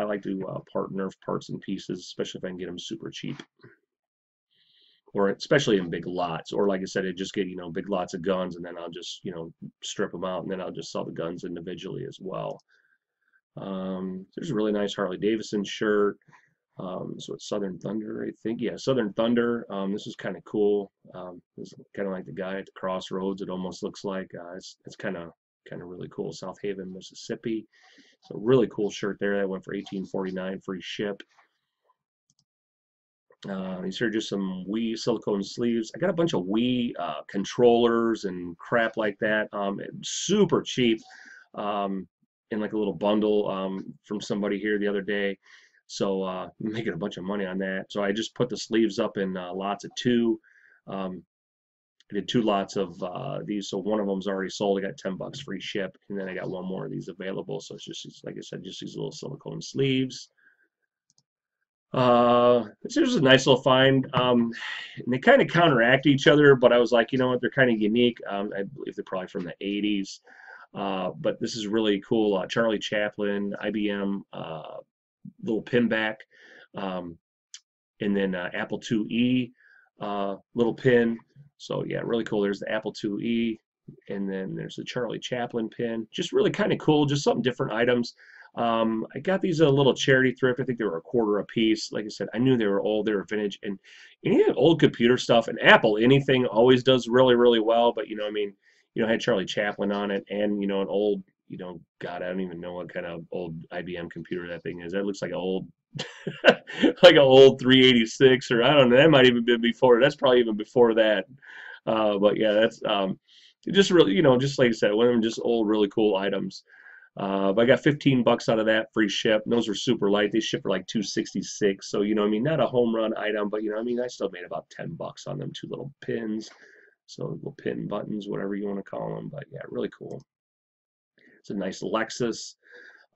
like to part Nerf parts and pieces, especially if I can get them super cheap, or especially in big lots. Or like I said, I just get big lots of guns, and then I'll just strip them out, and then I'll just sell the guns individually as well. There's a really nice Harley Davidson shirt. So it's Southern Thunder, I think. Yeah, Southern Thunder. This is kind of cool. This is kind of like the guy at the crossroads. It almost looks like it's kind of really cool. South Haven, Mississippi. So really cool shirt there. That went for $18.49 free ship. These are just some Wii silicone sleeves. I got a bunch of Wii controllers and crap like that. Super cheap. In like a little bundle from somebody here the other day. So I'm making a bunch of money on that. So I just put the sleeves up in lots of 2. I did 2 lots of these, so one of them's already sold. I got $10 free ship, and then I got one more of these available. So it's just like I said, just these little silicone sleeves. This is a nice little find. And they kind of counteract each other, but I was like, you know what, they're kind of unique. I believe they're probably from the 80s. But this is really cool. Charlie Chaplin, IBM, little pinback, and then Apple IIe little pin. So yeah, really cool. There's the Apple IIe, and then there's the Charlie Chaplin pin. Just really kind of cool. Just something different items. I got these at a little charity thrift. I think they were $1 a piece. Like I said, I knew they were old, they were vintage, and any old computer stuff and Apple anything always does really, really well. But I mean, had Charlie Chaplin on it, and an old, God, I don't even know what kind of old IBM computer that thing is. That looks like an old, like an old 386, or I don't know. That might even been before. That's probably even before that. But yeah, that's just really, just like I said, one of them just old, really cool items. But I got 15 bucks out of that, free ship. And those were super light. They ship for like 266. So, I mean, not a home run item, but I mean, I still made about 10 bucks on them two little pins. So little pin buttons, whatever you want to call them. But yeah, really cool. It's a nice Lexus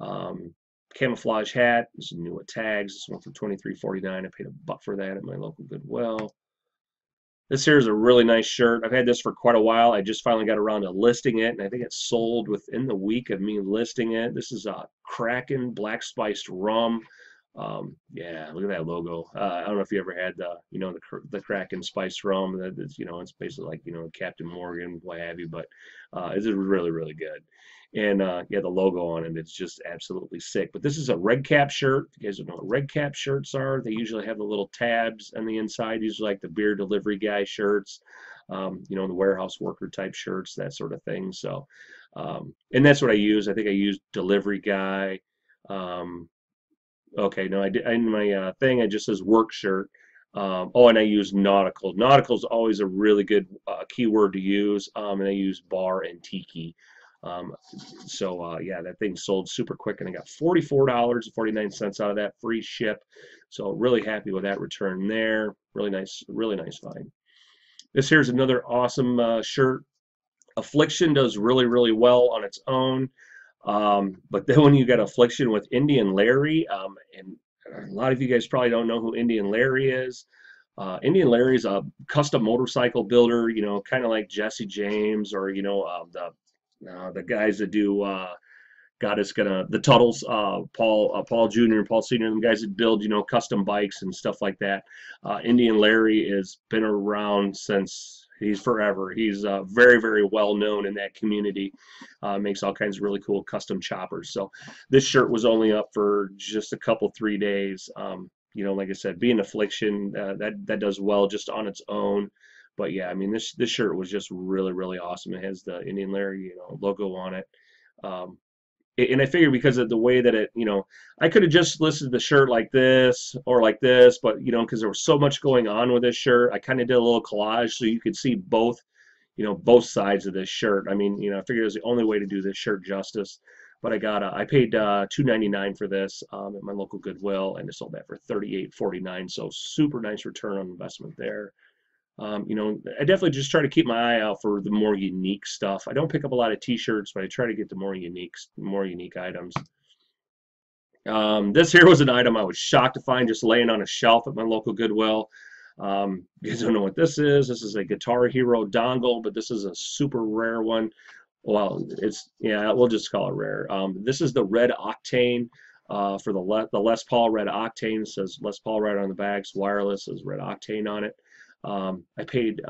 um, camouflage hat. This is new at tags. This one for $23.49. I paid $1 for that at my local Goodwill. This here is a really nice shirt. I've had this for quite a while. I just finally got around to listing it, and I think it sold within the week of me listing it. This is a Kraken Black Spiced Rum. Yeah, look at that logo. I don't know if you ever had the Kraken Spiced Rum. It's basically like Captain Morgan, what have you. But it's really really good. And yeah, the logo on it, it's just absolutely sick. But this is a red cap shirt. You guys don't know what red cap shirts are. They usually have the little tabs on the inside. These are like the beer delivery guy shirts, the warehouse worker type shirts, that sort of thing. So, and that's what I use. I think I used delivery guy. Okay, no, I did in my thing. It just says work shirt. Oh, and I use nautical. Nautical is always a really good keyword to use. And I use bar and tiki. So yeah, that thing sold super quick, and I got $44.49 out of that, free ship. So really happy with that return there. Really nice find. This here's another awesome shirt. Affliction does really well on its own. But then when you got Affliction with Indian Larry, and a lot of you guys probably don't know who Indian Larry is. Indian Larry is a custom motorcycle builder, kind of like Jesse James, or the guys that do God, it's gonna the Tuttles, Paul Jr. and Paul Sr. The guys that build custom bikes and stuff like that. Indian Larry has been around since he's forever. He's very well known in that community. Makes all kinds of really cool custom choppers. So this shirt was only up for just a couple 3 days. Like I said, being Affliction, that does well just on its own. But yeah, I mean this shirt was just really awesome. It has the Indian Larry logo on it. And I figured because of the way that I could have just listed the shirt like this or like this, but because there was so much going on with this shirt, I kind of did a little collage so you could see both sides of this shirt. I mean, I figured it was the only way to do this shirt justice. But I paid $2.99 for this at my local Goodwill, and I sold that for $38.49. So super nice return on investment there. I definitely just try to keep my eye out for the more unique stuff. I don't pick up a lot of T-shirts, but I try to get the more unique items. This here was an item I was shocked to find just laying on a shelf at my local Goodwill. You guys don't know what this is. This is a Guitar Hero dongle, but this is a super rare one. Well, we'll just call it rare. This is the Red Octane for the Les Paul Red Octane. It says Les Paul right on the back. It's wireless. It says Red Octane on it. I paid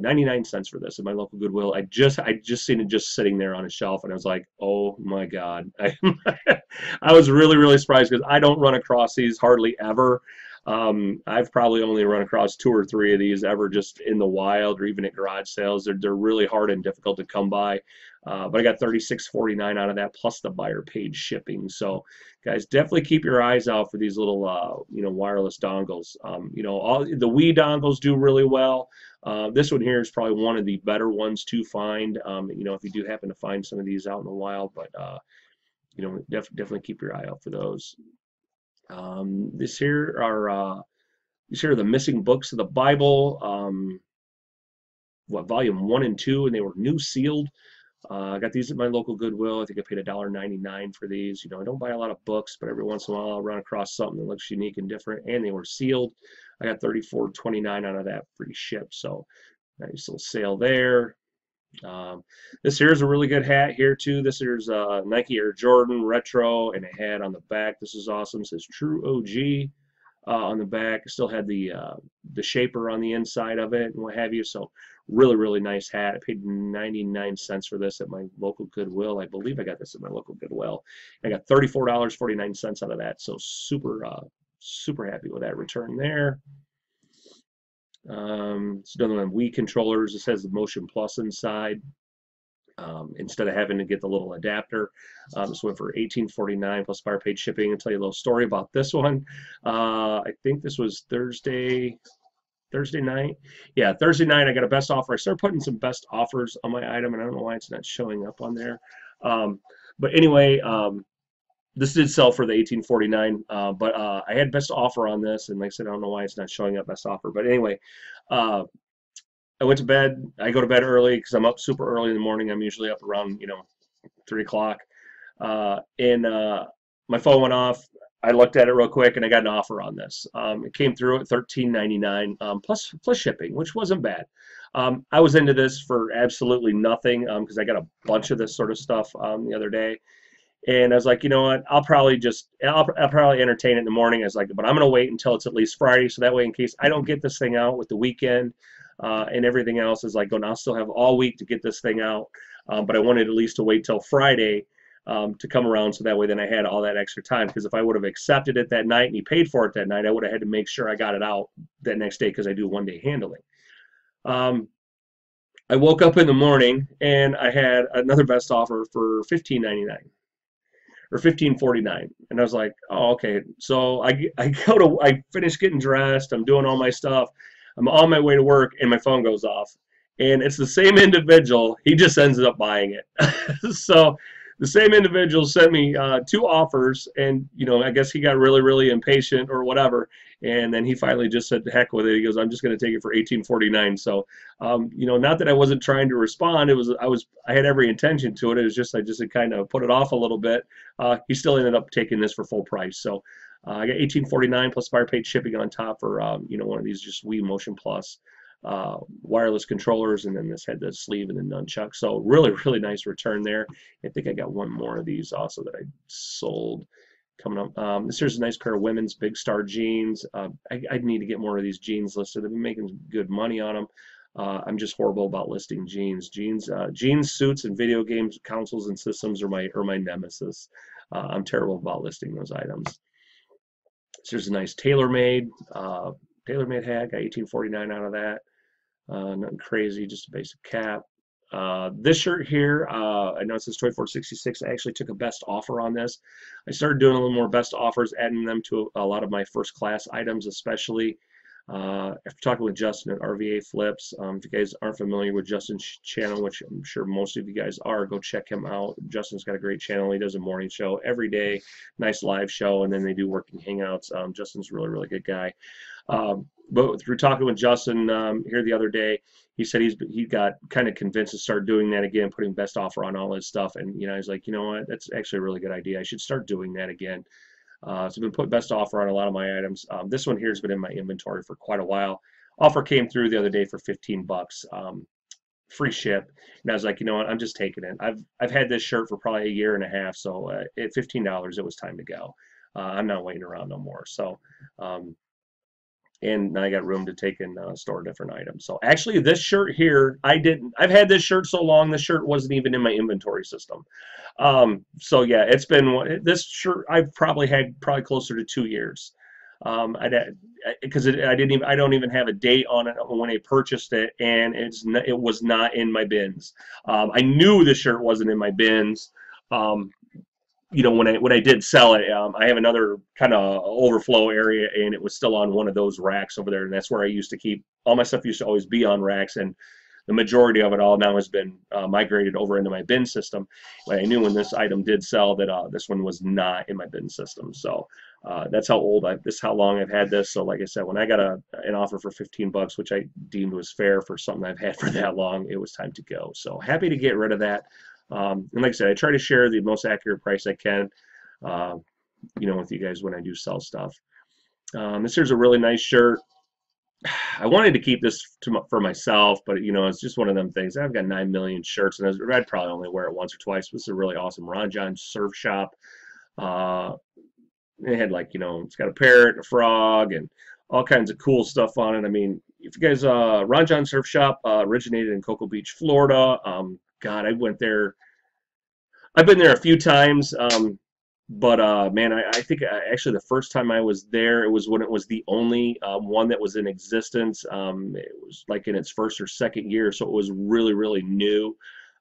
99 cents for this at my local Goodwill. I just seen it just sitting there on a shelf, and I was like, oh my God. I was really surprised because I don't run across these hardly ever. I've probably only run across 2 or 3 of these ever just in the wild or even at garage sales. They're really hard and difficult to come by. But I got $36.49 out of that plus the buyer paid shipping. So guys, definitely keep your eyes out for these little wireless dongles. All the Wii dongles do really well. This one here is probably one of the better ones to find. If you do happen to find some of these out in the wild, but definitely keep your eye out for those. These here are the missing books of the Bible. Volume 1 and 2, and they were new sealed. I got these at my local Goodwill. I think I paid $1.99 for these. I don't buy a lot of books, but every once in a while I'll run across something that looks unique and different, and they were sealed. I got $34.29 out of that free ship, so nice little sale there. This here's a really good hat here too. This here's Nike Air Jordan Retro, and a hat on the back. This is awesome. It says True OG on the back. It still had the shaper on the inside of it and what have you. So really nice hat. I paid 99 cents for this at my local Goodwill. I believe I got this at my local Goodwill. I got $34.49 out of that. So super happy with that return there. It's another one of Wii controllers. This has the Motion Plus inside. instead of having to get the little adapter. This went for $18.49 plus buyer paid shipping. I'll tell you a little story about this one. I think this was Thursday night. Yeah, Thursday night I got a best offer. I started putting some best offers on my item, and I don't know why it's not showing up on there. But anyway, this did sell for the $18.49, but I had best offer on this, and like I said, I don't know why it's not showing up best offer. But anyway, I went to bed. I go to bed early because I'm up super early in the morning. I'm usually up around 3 o'clock, and my phone went off. I looked at it real quick, and I got an offer on this. It came through at $13.99 plus shipping, which wasn't bad. I was into this for absolutely nothing because I got a bunch of this sort of stuff the other day. And I was like, you know what? I'll probably entertain it in the morning. I was like, but I'm gonna wait until it's at least Friday, so that way, in case I don't get this thing out with the weekend and everything else, is like, I'll still have all week to get this thing out. But I wanted at least to wait till Friday to come around, so that way then I had all that extra time. Because if I would have accepted it that night and he paid for it that night, I would have had to make sure I got it out that next day because I do one-day handling. I woke up in the morning and I had another best offer for $15.99. Or $15.49, and I was like, oh, okay. So I finish getting dressed, I'm doing all my stuff, I'm on my way to work, and my phone goes off, and it's the same individual. He just ends up buying it. So the same individual sent me 2 offers, and I guess he got really impatient or whatever, and then he finally just said, heck with it. He goes, I'm just going to take it for $18.49. So not that I wasn't trying to respond. I had every intention to it. It was just I just had kind of put it off a little bit. He still ended up taking this for full price. So I got $18.49 plus buyer paid shipping on top for one of these just Wii Motion Plus wireless controllers, and then this had the sleeve and the nunchuck. So really nice return there. I think I got one more of these also that I sold coming up. This here's a nice pair of women's Big Star jeans. I need to get more of these jeans listed. I've been making good money on them. I'm just horrible about listing jeans. Jeans, suits, and video games consoles and systems are my nemesis. I'm terrible about listing those items. So here's a nice tailor-made hat. Got $18.49 out of that. Nothing crazy, just a basic cap. This shirt here, I know it says $24.66. I actually took a best offer on this. I started doing a little more best offers, adding them to a lot of my first class items, especially. After talking with Justin at RVA Flips, if you guys aren't familiar with Justin's channel, which I'm sure most of you guys are, go check him out. Justin's got a great channel. He does a morning show every day, nice live show, and then they do working hangouts. Justin's a really good guy. But through talking with Justin here the other day, he said he got kind of convinced to start doing that again, putting best offer on all his stuff. And he's like, you know what, that's actually a really good idea. I should start doing that again. So I've been putting best offer on a lot of my items. This one here has been in my inventory for quite a while. Offer came through the other day for 15 bucks, free ship, and I was like, you know what, I'm just taking it. I've had this shirt for probably a year and a half, so at $15, it was time to go. I'm not waiting around no more. So. And I got room to take and store different items. So actually, this shirt here, I've had this shirt so long, this shirt wasn't even in my inventory system. So yeah, it's been, this shirt I've probably had closer to 2 years. Because I don't even have a date on it when I purchased it, and it was not in my bins. I knew the shirt wasn't in my bins. When I did sell it, I have another kind of overflow area, and it was still on one of those racks over there, and that's where I used to keep all my stuff. Used to always be on racks, and the majority of it all now has been migrated over into my bin system. But I knew when this item did sell that this one was not in my bin system. So that's how long I've had this. So like I said, when I got an offer for 15 bucks, which I deemed was fair for something I've had for that long, it was time to go. So happy to get rid of that. And like I said, I try to share the most accurate price I can, with you guys when I do sell stuff. This here's a really nice shirt. I wanted to keep this for myself, but it's just one of them things. I've got 9 million shirts, and I'd probably only wear it once or twice. This is a really awesome Ron John Surf Shop. It had it's got a parrot, and a frog, and all kinds of cool stuff on it. I mean, if you guys, Ron John Surf Shop originated in Cocoa Beach, Florida. God, I've been there a few times, but man, I think actually the first time I was there, it was when it was the only one that was in existence. It was like in its first or second year, so it was really new.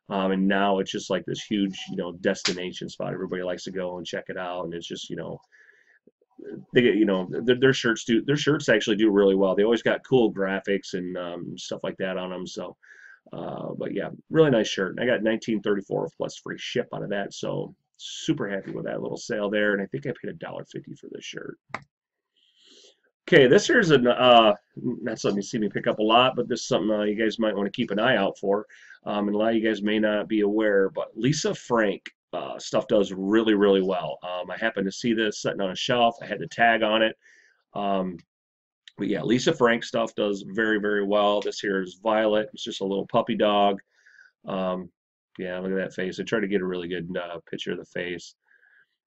And now it's just like this huge, destination spot. Everybody likes to go and check it out, and it's just, they get, their shirts actually do really well. They always got cool graphics and stuff like that on them. So, but yeah, really nice shirt. I got 1934 plus free ship out of that, so super happy with that little sale there. And I think I paid $1.50 for this shirt. Okay, this here's not something you see me pick up a lot, but this is something you guys might want to keep an eye out for. And a lot of you guys may not be aware, but Lisa Frank stuff does really, really well. I happened to see this sitting on a shelf. I had the tag on it. Um, but yeah, Lisa Frank stuff does very, very well. This here is Violet. It's just a little puppy dog. Um, yeah, look at that face. I tried to get a really good picture of the face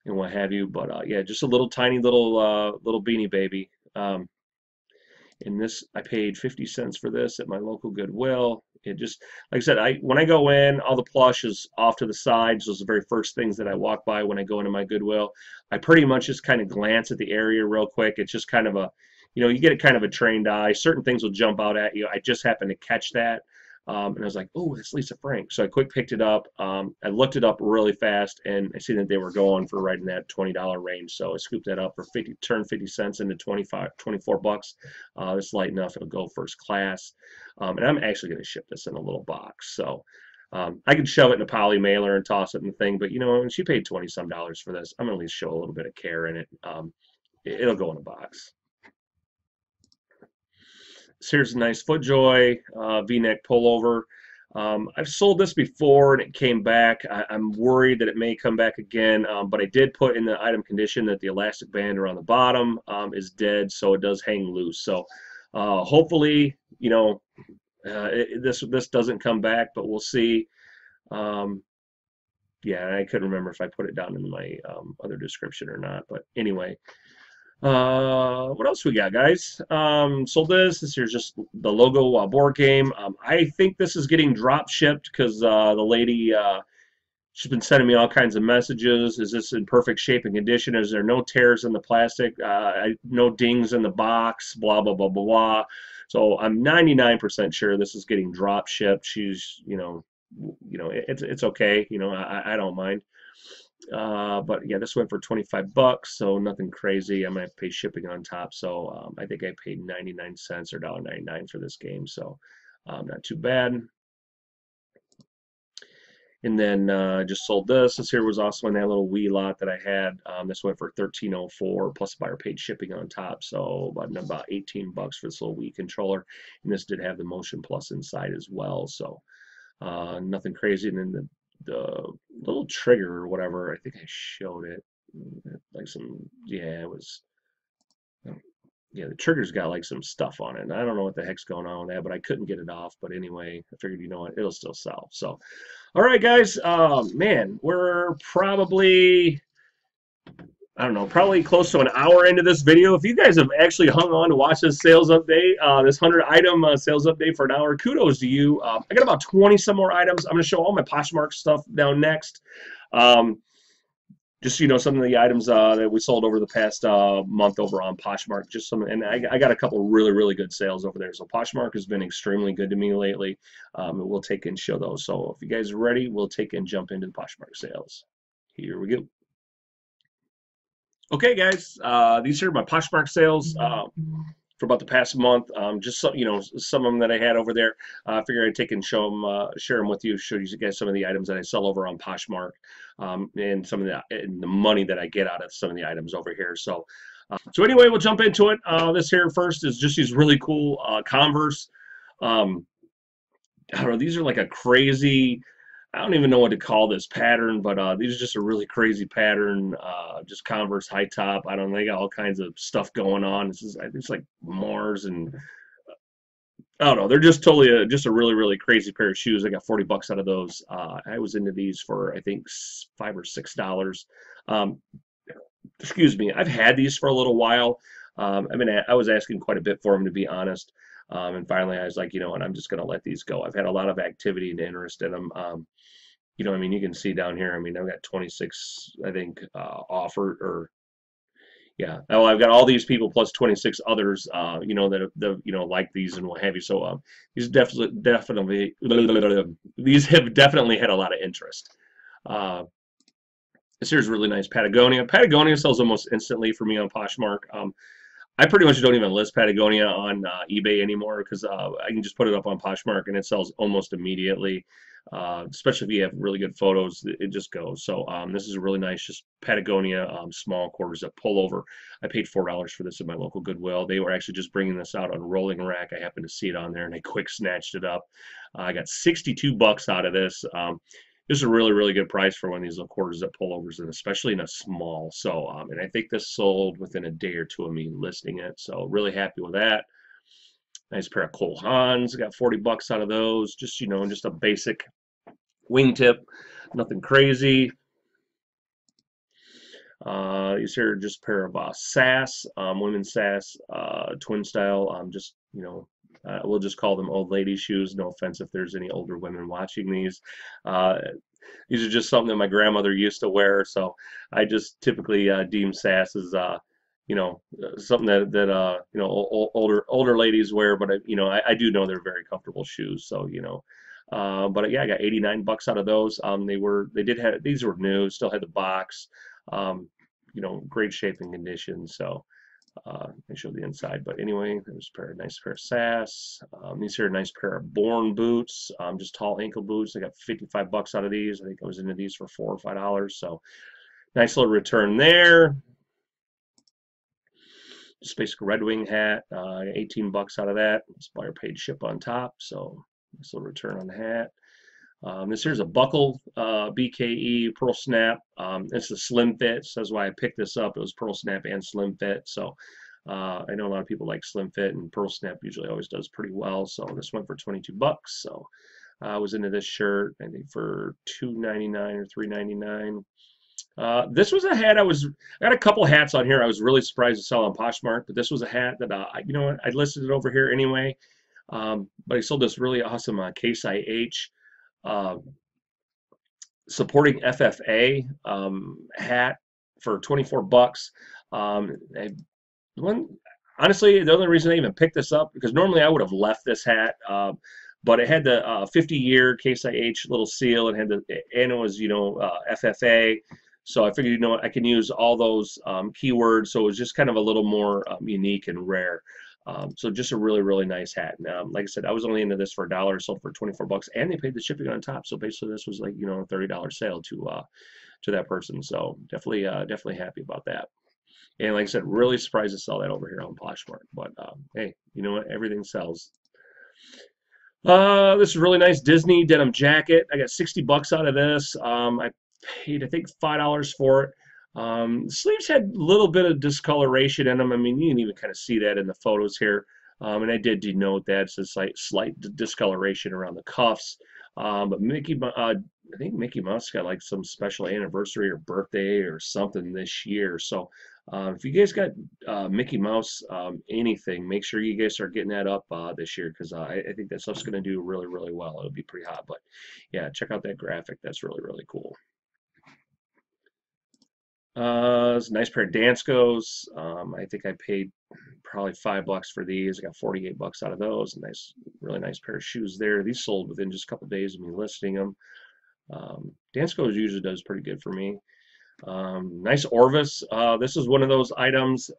and what have you. But yeah, just a little tiny little beanie baby. And this, I paid 50 cents for this at my local Goodwill. It just, like I said, when I go in, all the plush is off to the sides. Those are the very first things that I walk by when I go into my Goodwill. I pretty much just kind of glance at the area real quick. It's just kind of a, you get a kind of a trained eye. Certain things will jump out at you. I just happened to catch that. And I was like, oh, that's Lisa Frank. So I quick picked it up. I looked it up really fast, and I see that they were going for right in that $20 range. So I scooped that up for 50, turned 50 cents into 24 bucks. It's light enough; it'll go first class. And I'm actually going to ship this in a little box. So I could shove it in a poly mailer and toss it in the thing. But when she paid 20 some dollars for this, I'm going to at least show a little bit of care in it. It'll go in a box. So here's a nice FootJoy V-neck pullover. I've sold this before and it came back. I'm worried that it may come back again, but I did put in the item condition that the elastic band around the bottom is dead, so it does hang loose. So hopefully, this doesn't come back, but we'll see. Yeah, I couldn't remember if I put it down in my other description or not, but anyway. What else we got, guys? Sold this. This here's just the logo board game. I think this is getting drop shipped because the lady she's been sending me all kinds of messages. Is this in perfect shape and condition? Is there no tears in the plastic? No dings in the box? Blah blah blah blah blah. So I'm 99% sure this is getting drop shipped. She's it's okay. I don't mind. But yeah, this went for 25 bucks, so nothing crazy. I'm gonna have to pay shipping on top, so I think I paid 99 cents or $1.99 for this game, so not too bad. And then just sold this. This here was also in that little Wii lot that I had. This went for $13.04 plus buyer paid shipping on top, so about 18 bucks for this little Wii controller. And this did have the Motion Plus inside as well, so nothing crazy. And then the little trigger or whatever, I think I showed it. Like yeah, it was, yeah, the trigger's got like some stuff on it. And I don't know what the heck's going on with that, but I couldn't get it off. But anyway, I figured, what, it'll still sell. So, all right, guys, man, we're probably, I don't know, probably close to an hour into this video. If you guys have actually hung on to watch this sales update, this 100-item sales update for an hour, kudos to you. I got about 20 some more items. I'm going to show all my Poshmark stuff down next. Just, some of the items that we sold over the past month over on Poshmark. Just some, and I got a couple really, really good sales over there. So Poshmark has been extremely good to me lately. And we'll take and show those. So if you guys are ready, we'll take and jump into the Poshmark sales. Here we go. Okay, guys, these are my Poshmark sales for about the past month. Just some, some of them that I had over there. I figured I'd take and show them, share them with you, show you guys some of the items that I sell over on Poshmark, and some of the money that I get out of some of the items over here. So, anyway, we'll jump into it. This here first is just these really cool Converse. I don't know, these are like a crazy, I don't even know what to call this pattern, but these are just a really crazy pattern. Just Converse high top. I don't know, they got all kinds of stuff going on. It's like Mars, and I don't know. They're just totally just a really, really crazy pair of shoes. I got 40 bucks out of those. I was into these for I think $5 or $6. Excuse me. I've had these for a little while. I was asking quite a bit for them, to be honest. And finally, I was like, what, I'm just going to let these go. I've had a lot of activity and interest in them. You can see down here, I've got 26, I think, offered, or, Yeah. Oh, I've got all these people plus 26 others, you know, that like these and what have you. So these definitely these have definitely had a lot of interest. Uh, this here's really nice Patagonia. Patagonia sells almost instantly for me on Poshmark. I pretty much don't even list Patagonia on eBay anymore because I can just put it up on Poshmark and it sells almost immediately. Especially if you have really good photos, it just goes. So this is a really nice, just Patagonia small quarter zip pullover. I paid $4 for this at my local Goodwill. They were actually just bringing this out on rolling rack. I happened to see it on there and I quick snatched it up. I got 62 bucks out of this. This is a really, really good price for one of these little quarter zip pullovers, and especially in a small. So, and I think this sold within a day or two of me listing it. So, really happy with that. Nice pair of Cole Haans. Got 40 bucks out of those. Just, just a basic wingtip, nothing crazy. These here are just a pair of SAS, women's SAS, twin style. We'll just call them old lady shoes. No offense if there's any older women watching these. Uh, these are just something that my grandmother used to wear, so I just typically deem SAS as something that older ladies wear. But I do know they're very comfortable shoes. So but yeah, I got 89 bucks out of those. These were new, still had the box. Great shape and condition. So I showed the inside, but anyway, there's nice pair of SAS. These are a nice pair of Born boots, just tall ankle boots. I got 55 bucks out of these. I think I was into these for $4 or $5. So nice little return there. Just basic Red Wing hat. I got 18 bucks out of that. Supplier paid ship on top, so nice little return on the hat. This here's a buckle BKE Pearl Snap. It's a slim fit, so that's why I picked this up. It was Pearl Snap and slim fit. So I know a lot of people like slim fit, and Pearl Snap usually always does pretty well. So this went for 22 bucks. So I was into this shirt, I think for $2.99 or $3.99. This was a hat I got a couple hats on here I was really surprised to sell on Poshmark, but this was a hat that I listed it over here anyway. But I sold this really awesome Case IH uh, supporting FFA hat for 24 bucks. One, honestly, the only reason I even picked this up because normally I would have left this hat, but it had the 50-year Case IH little seal and it was FFA. So I figured I can use all those keywords. So it was just kind of a little more unique and rare. So just a really, really nice hat. And, like I said, I was only into this for $1, sold for 24 bucks, and they paid the shipping on top. So basically, this was like a $30 sale to that person. So definitely happy about that. And like I said, really surprised to sell that over here on Poshmark. But hey, you know what? Everything sells. This is a really nice Disney denim jacket. I got 60 bucks out of this. I paid I think $5 for it. Sleeves had a little bit of discoloration in them. I mean, you can even kind of see that in the photos here. And I did denote that. It's a slight discoloration around the cuffs. But I think Mickey Mouse got like some special anniversary or birthday or something this year. So if you guys got Mickey Mouse anything, make sure you guys start getting that up this year because I think that stuff's going to do really, really well. It'll be pretty hot. But yeah, check out that graphic. That's really, really cool. It's a nice pair of Danskos. I think I paid probably $5 for these. I got 48 bucks out of those. Really nice pair of shoes there. These sold within just a couple days of me listing them. Danskos usually does pretty good for me. Nice Orvis. This is one of those items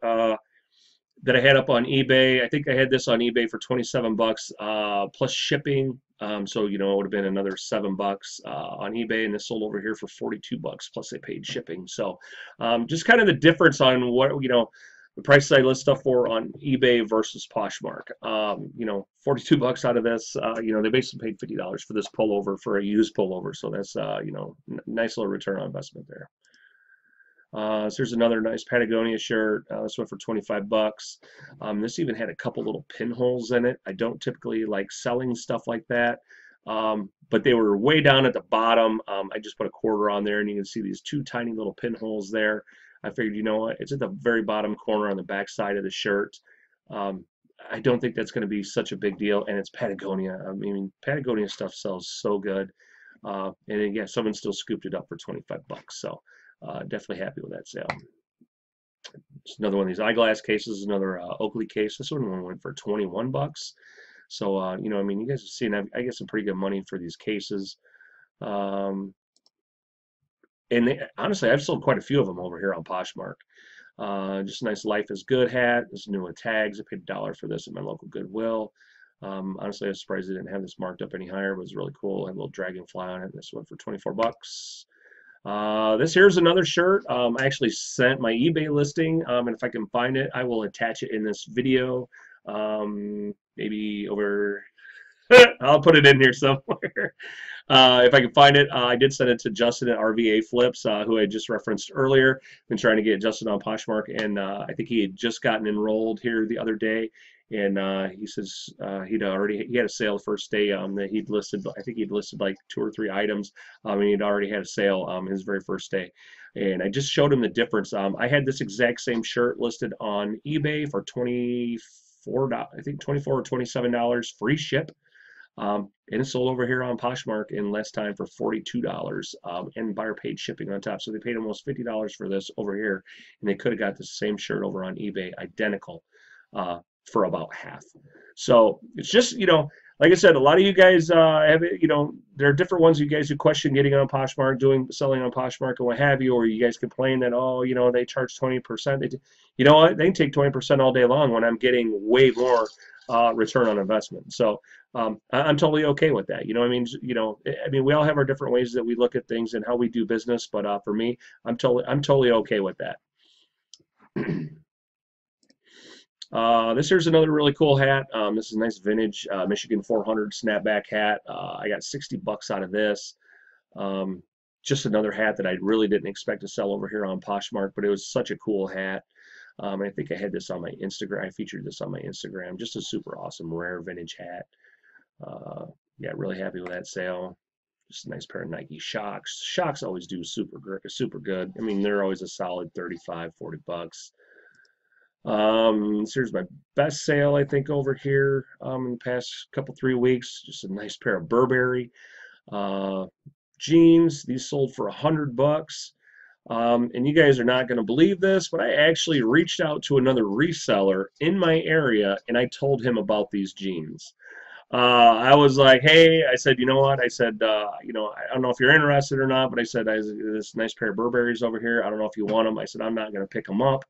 that I had up on eBay. I think I had this on eBay for 27 bucks plus shipping. So it would have been another $7 on eBay, and this sold over here for 42 bucks plus they paid shipping. So just kind of the difference on what the prices I list stuff for on eBay versus Poshmark. 42 bucks out of this. They basically paid $50 for this pullover for a used pullover. So that's nice little return on investment there. So here's another nice Patagonia shirt. This one for 25 bucks. This even had a couple little pinholes in it. I don't typically like selling stuff like that, but they were way down at the bottom. I just put a quarter on there, and you can see these two tiny little pinholes there. I figured, you know what, it's at the very bottom corner on the back side of the shirt. I don't think that's going to be such a big deal, and it's Patagonia. I mean, Patagonia stuff sells so good. And yeah, someone still scooped it up for 25 bucks. So definitely happy with that sale. Just another one of these eyeglass cases, another Oakley case. This one went for 21 bucks. So, you know, I mean, you guys have seen, I get some pretty good money for these cases. Um, and honestly, I've sold quite a few of them over here on Poshmark. Just a nice Life is Good hat. This is new with tags. I paid $1 for this at my local Goodwill. Honestly, I was surprised they didn't have this marked up any higher, but it was really cool. It had a little dragonfly on it. This went for 24 bucks. This here's another shirt. I actually sent my eBay listing, and if I can find it, I will attach it in this video. Maybe over I'll put it in here somewhere. If I can find it, I did send it to Justin at RVA Flips, who I just referenced earlier. Been trying to get Justin on Poshmark, and I think he had just gotten enrolled here the other day. And he says he had a sale the first day that he'd listed. I think he'd listed like 2 or 3 items, and he'd already had a sale his very first day. And I just showed him the difference. I had this exact same shirt listed on eBay for $24, I think $24 or $27, free ship. And it sold over here on Poshmark in less time for $42, and buyer paid shipping on top. So they paid almost $50 for this over here, and they could have got the same shirt over on eBay, identical, for about half. So it's just, you know, like I said, a lot of you guys have it, you know, there are different ones you guys who question getting on Poshmark, selling on Poshmark and what have you, or you guys complain that, oh, you know, they charge 20%. You know what? They can take 20% all day long when I'm getting way more return on investment. So I'm totally okay with that. You know, I mean, we all have our different ways that we look at things and how we do business. But for me, I'm totally okay with that. This here's another really cool hat. This is a nice vintage Michigan 400 snapback hat. I got 60 bucks out of this. Just another hat that I really didn't expect to sell over here on Poshmark, but it was such a cool hat. I think I had this on my Instagram. I featured this on my Instagram. Just a super awesome, rare vintage hat. Yeah, really happy with that sale. Just a nice pair of Nike Shocks. Shocks always do super good. I mean, they're always a solid 35, 40 bucks. So here's my best sale, I think, over here in the past couple 3 weeks. Just a nice pair of Burberry jeans. These sold for 100 bucks. And you guys are not going to believe this, but I actually reached out to another reseller in my area, and I told him about these jeans. I was like, hey, I said, you know what? I said, you know, I don't know if you're interested or not, but I said, this nice pair of Burberrys over here. I don't know if you want them. I said, I'm not going to pick them up.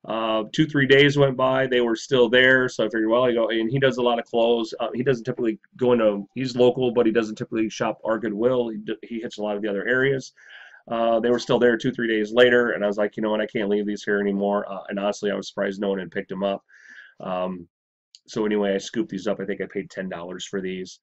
2-3 days went by, they were still there, so I figured, well, I go, and he does a lot of clothes. He doesn't typically go into, he's local, but he doesn't typically shop our Goodwill. He hits a lot of the other areas. They were still there 2-3 days later, and I was like, you know what, I can't leave these here anymore. And honestly, I was surprised no one had picked them up. So anyway, I scooped these up. I think I paid $10 for these.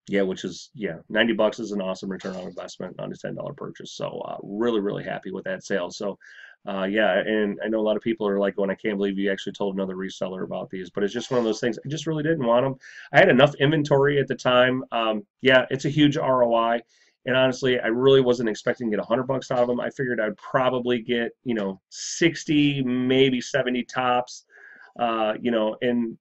Yeah, which is, yeah, 90 bucks is an awesome return on investment on a $10 purchase. So really happy with that sale. So yeah, and I know a lot of people are like going, I can't believe you actually told another reseller about these, but it's just one of those things. I just really didn't want them. I had enough inventory at the time. Yeah, it's a huge ROI. And honestly, I really wasn't expecting to get 100 bucks out of them. I figured I'd probably get, you know, 60, maybe 70 tops, you know, and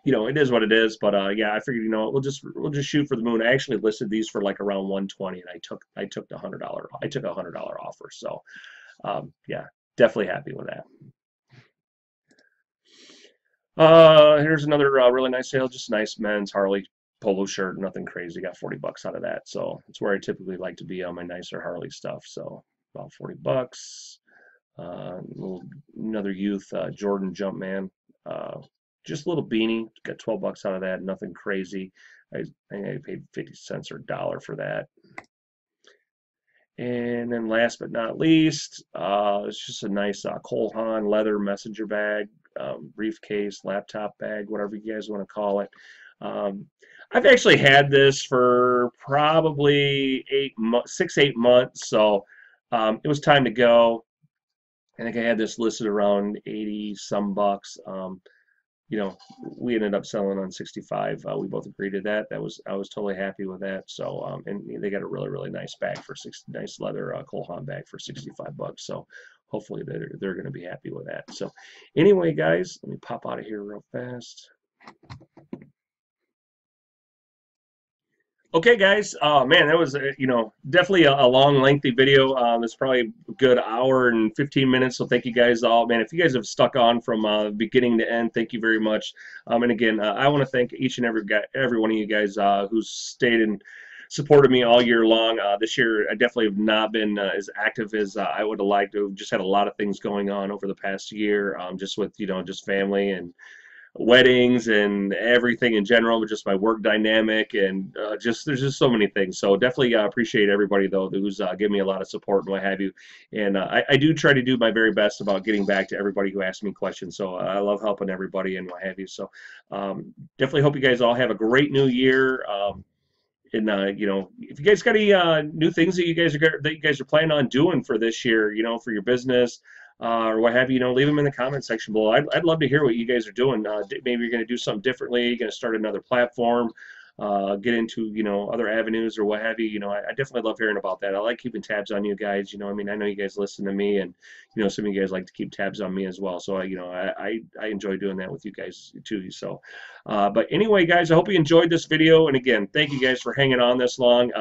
you know, it is what it is. But yeah, I figured, you know, we'll just shoot for the moon. I actually listed these for like around 120, and I took the $100. I took $100 offer. So yeah, definitely happy with that. Here's another really nice sale. Just a nice men's Harley polo shirt. Nothing crazy. Got 40 bucks out of that. So it's where I typically like to be on my nicer Harley stuff. So about 40 bucks. Another youth Jordan Jumpman. Just a little beanie. Got 12 bucks out of that. Nothing crazy. I think I paid 50 cents or $1 for that. And then last but not least, it's just a nice Cole Haan leather messenger bag, briefcase, laptop bag, whatever you guys want to call it. I've actually had this for probably 6-8 months, so it was time to go. I think I had this listed around 80 some bucks. You know, we ended up selling on 65. We both agreed to that. I was totally happy with that. So and they got a really nice bag for nice leather Cole Haan bag for 65 bucks. So hopefully they're going to be happy with that. So anyway, guys, let me pop out of here real fast. Okay, guys. Man, that was definitely a long, lengthy video. It's probably a good hour and 15 minutes. So thank you guys all, man. If you guys have stuck on from beginning to end, thank you very much. And again, I want to thank each and every guy, every one of you guys who's stayed and supported me all year long. This year, I definitely have not been as active as I would have liked to. Just had a lot of things going on over the past year, just with just family and weddings and everything in general, with just my work dynamic and just there's just so many things. So definitely appreciate everybody though who's giving me a lot of support and what have you. And I do try to do my very best about getting back to everybody who asks me questions. So I love helping everybody and what have you. So definitely hope you guys all have a great new year. And if you guys got any new things that you guys are planning on doing for this year, for your business or what have you, leave them in the comment section below. I'd love to hear what you guys are doing. Maybe you're going to do something differently. You're going to start another platform, get into other avenues or what have you. I definitely love hearing about that. I like keeping tabs on you guys. I mean, I know you guys listen to me, and some of you guys like to keep tabs on me as well. So I enjoy doing that with you guys too. So, but anyway, guys, I hope you enjoyed this video. And again, thank you guys for hanging on this long.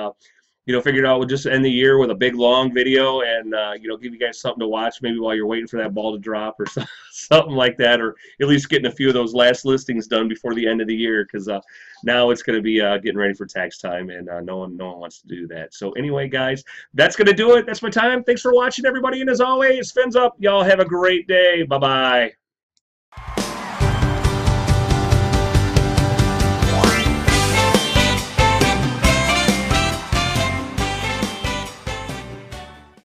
Figured out we'll just end the year with a big long video and give you guys something to watch maybe while you're waiting for that ball to drop or something like that, or at least getting a few of those last listings done before the end of the year, because now it's going to be getting ready for tax time, and no one wants to do that. So anyway, guys, that's going to do it. That's my time. Thanks for watching, everybody, and as always, fins up. Y'all have a great day. Bye bye.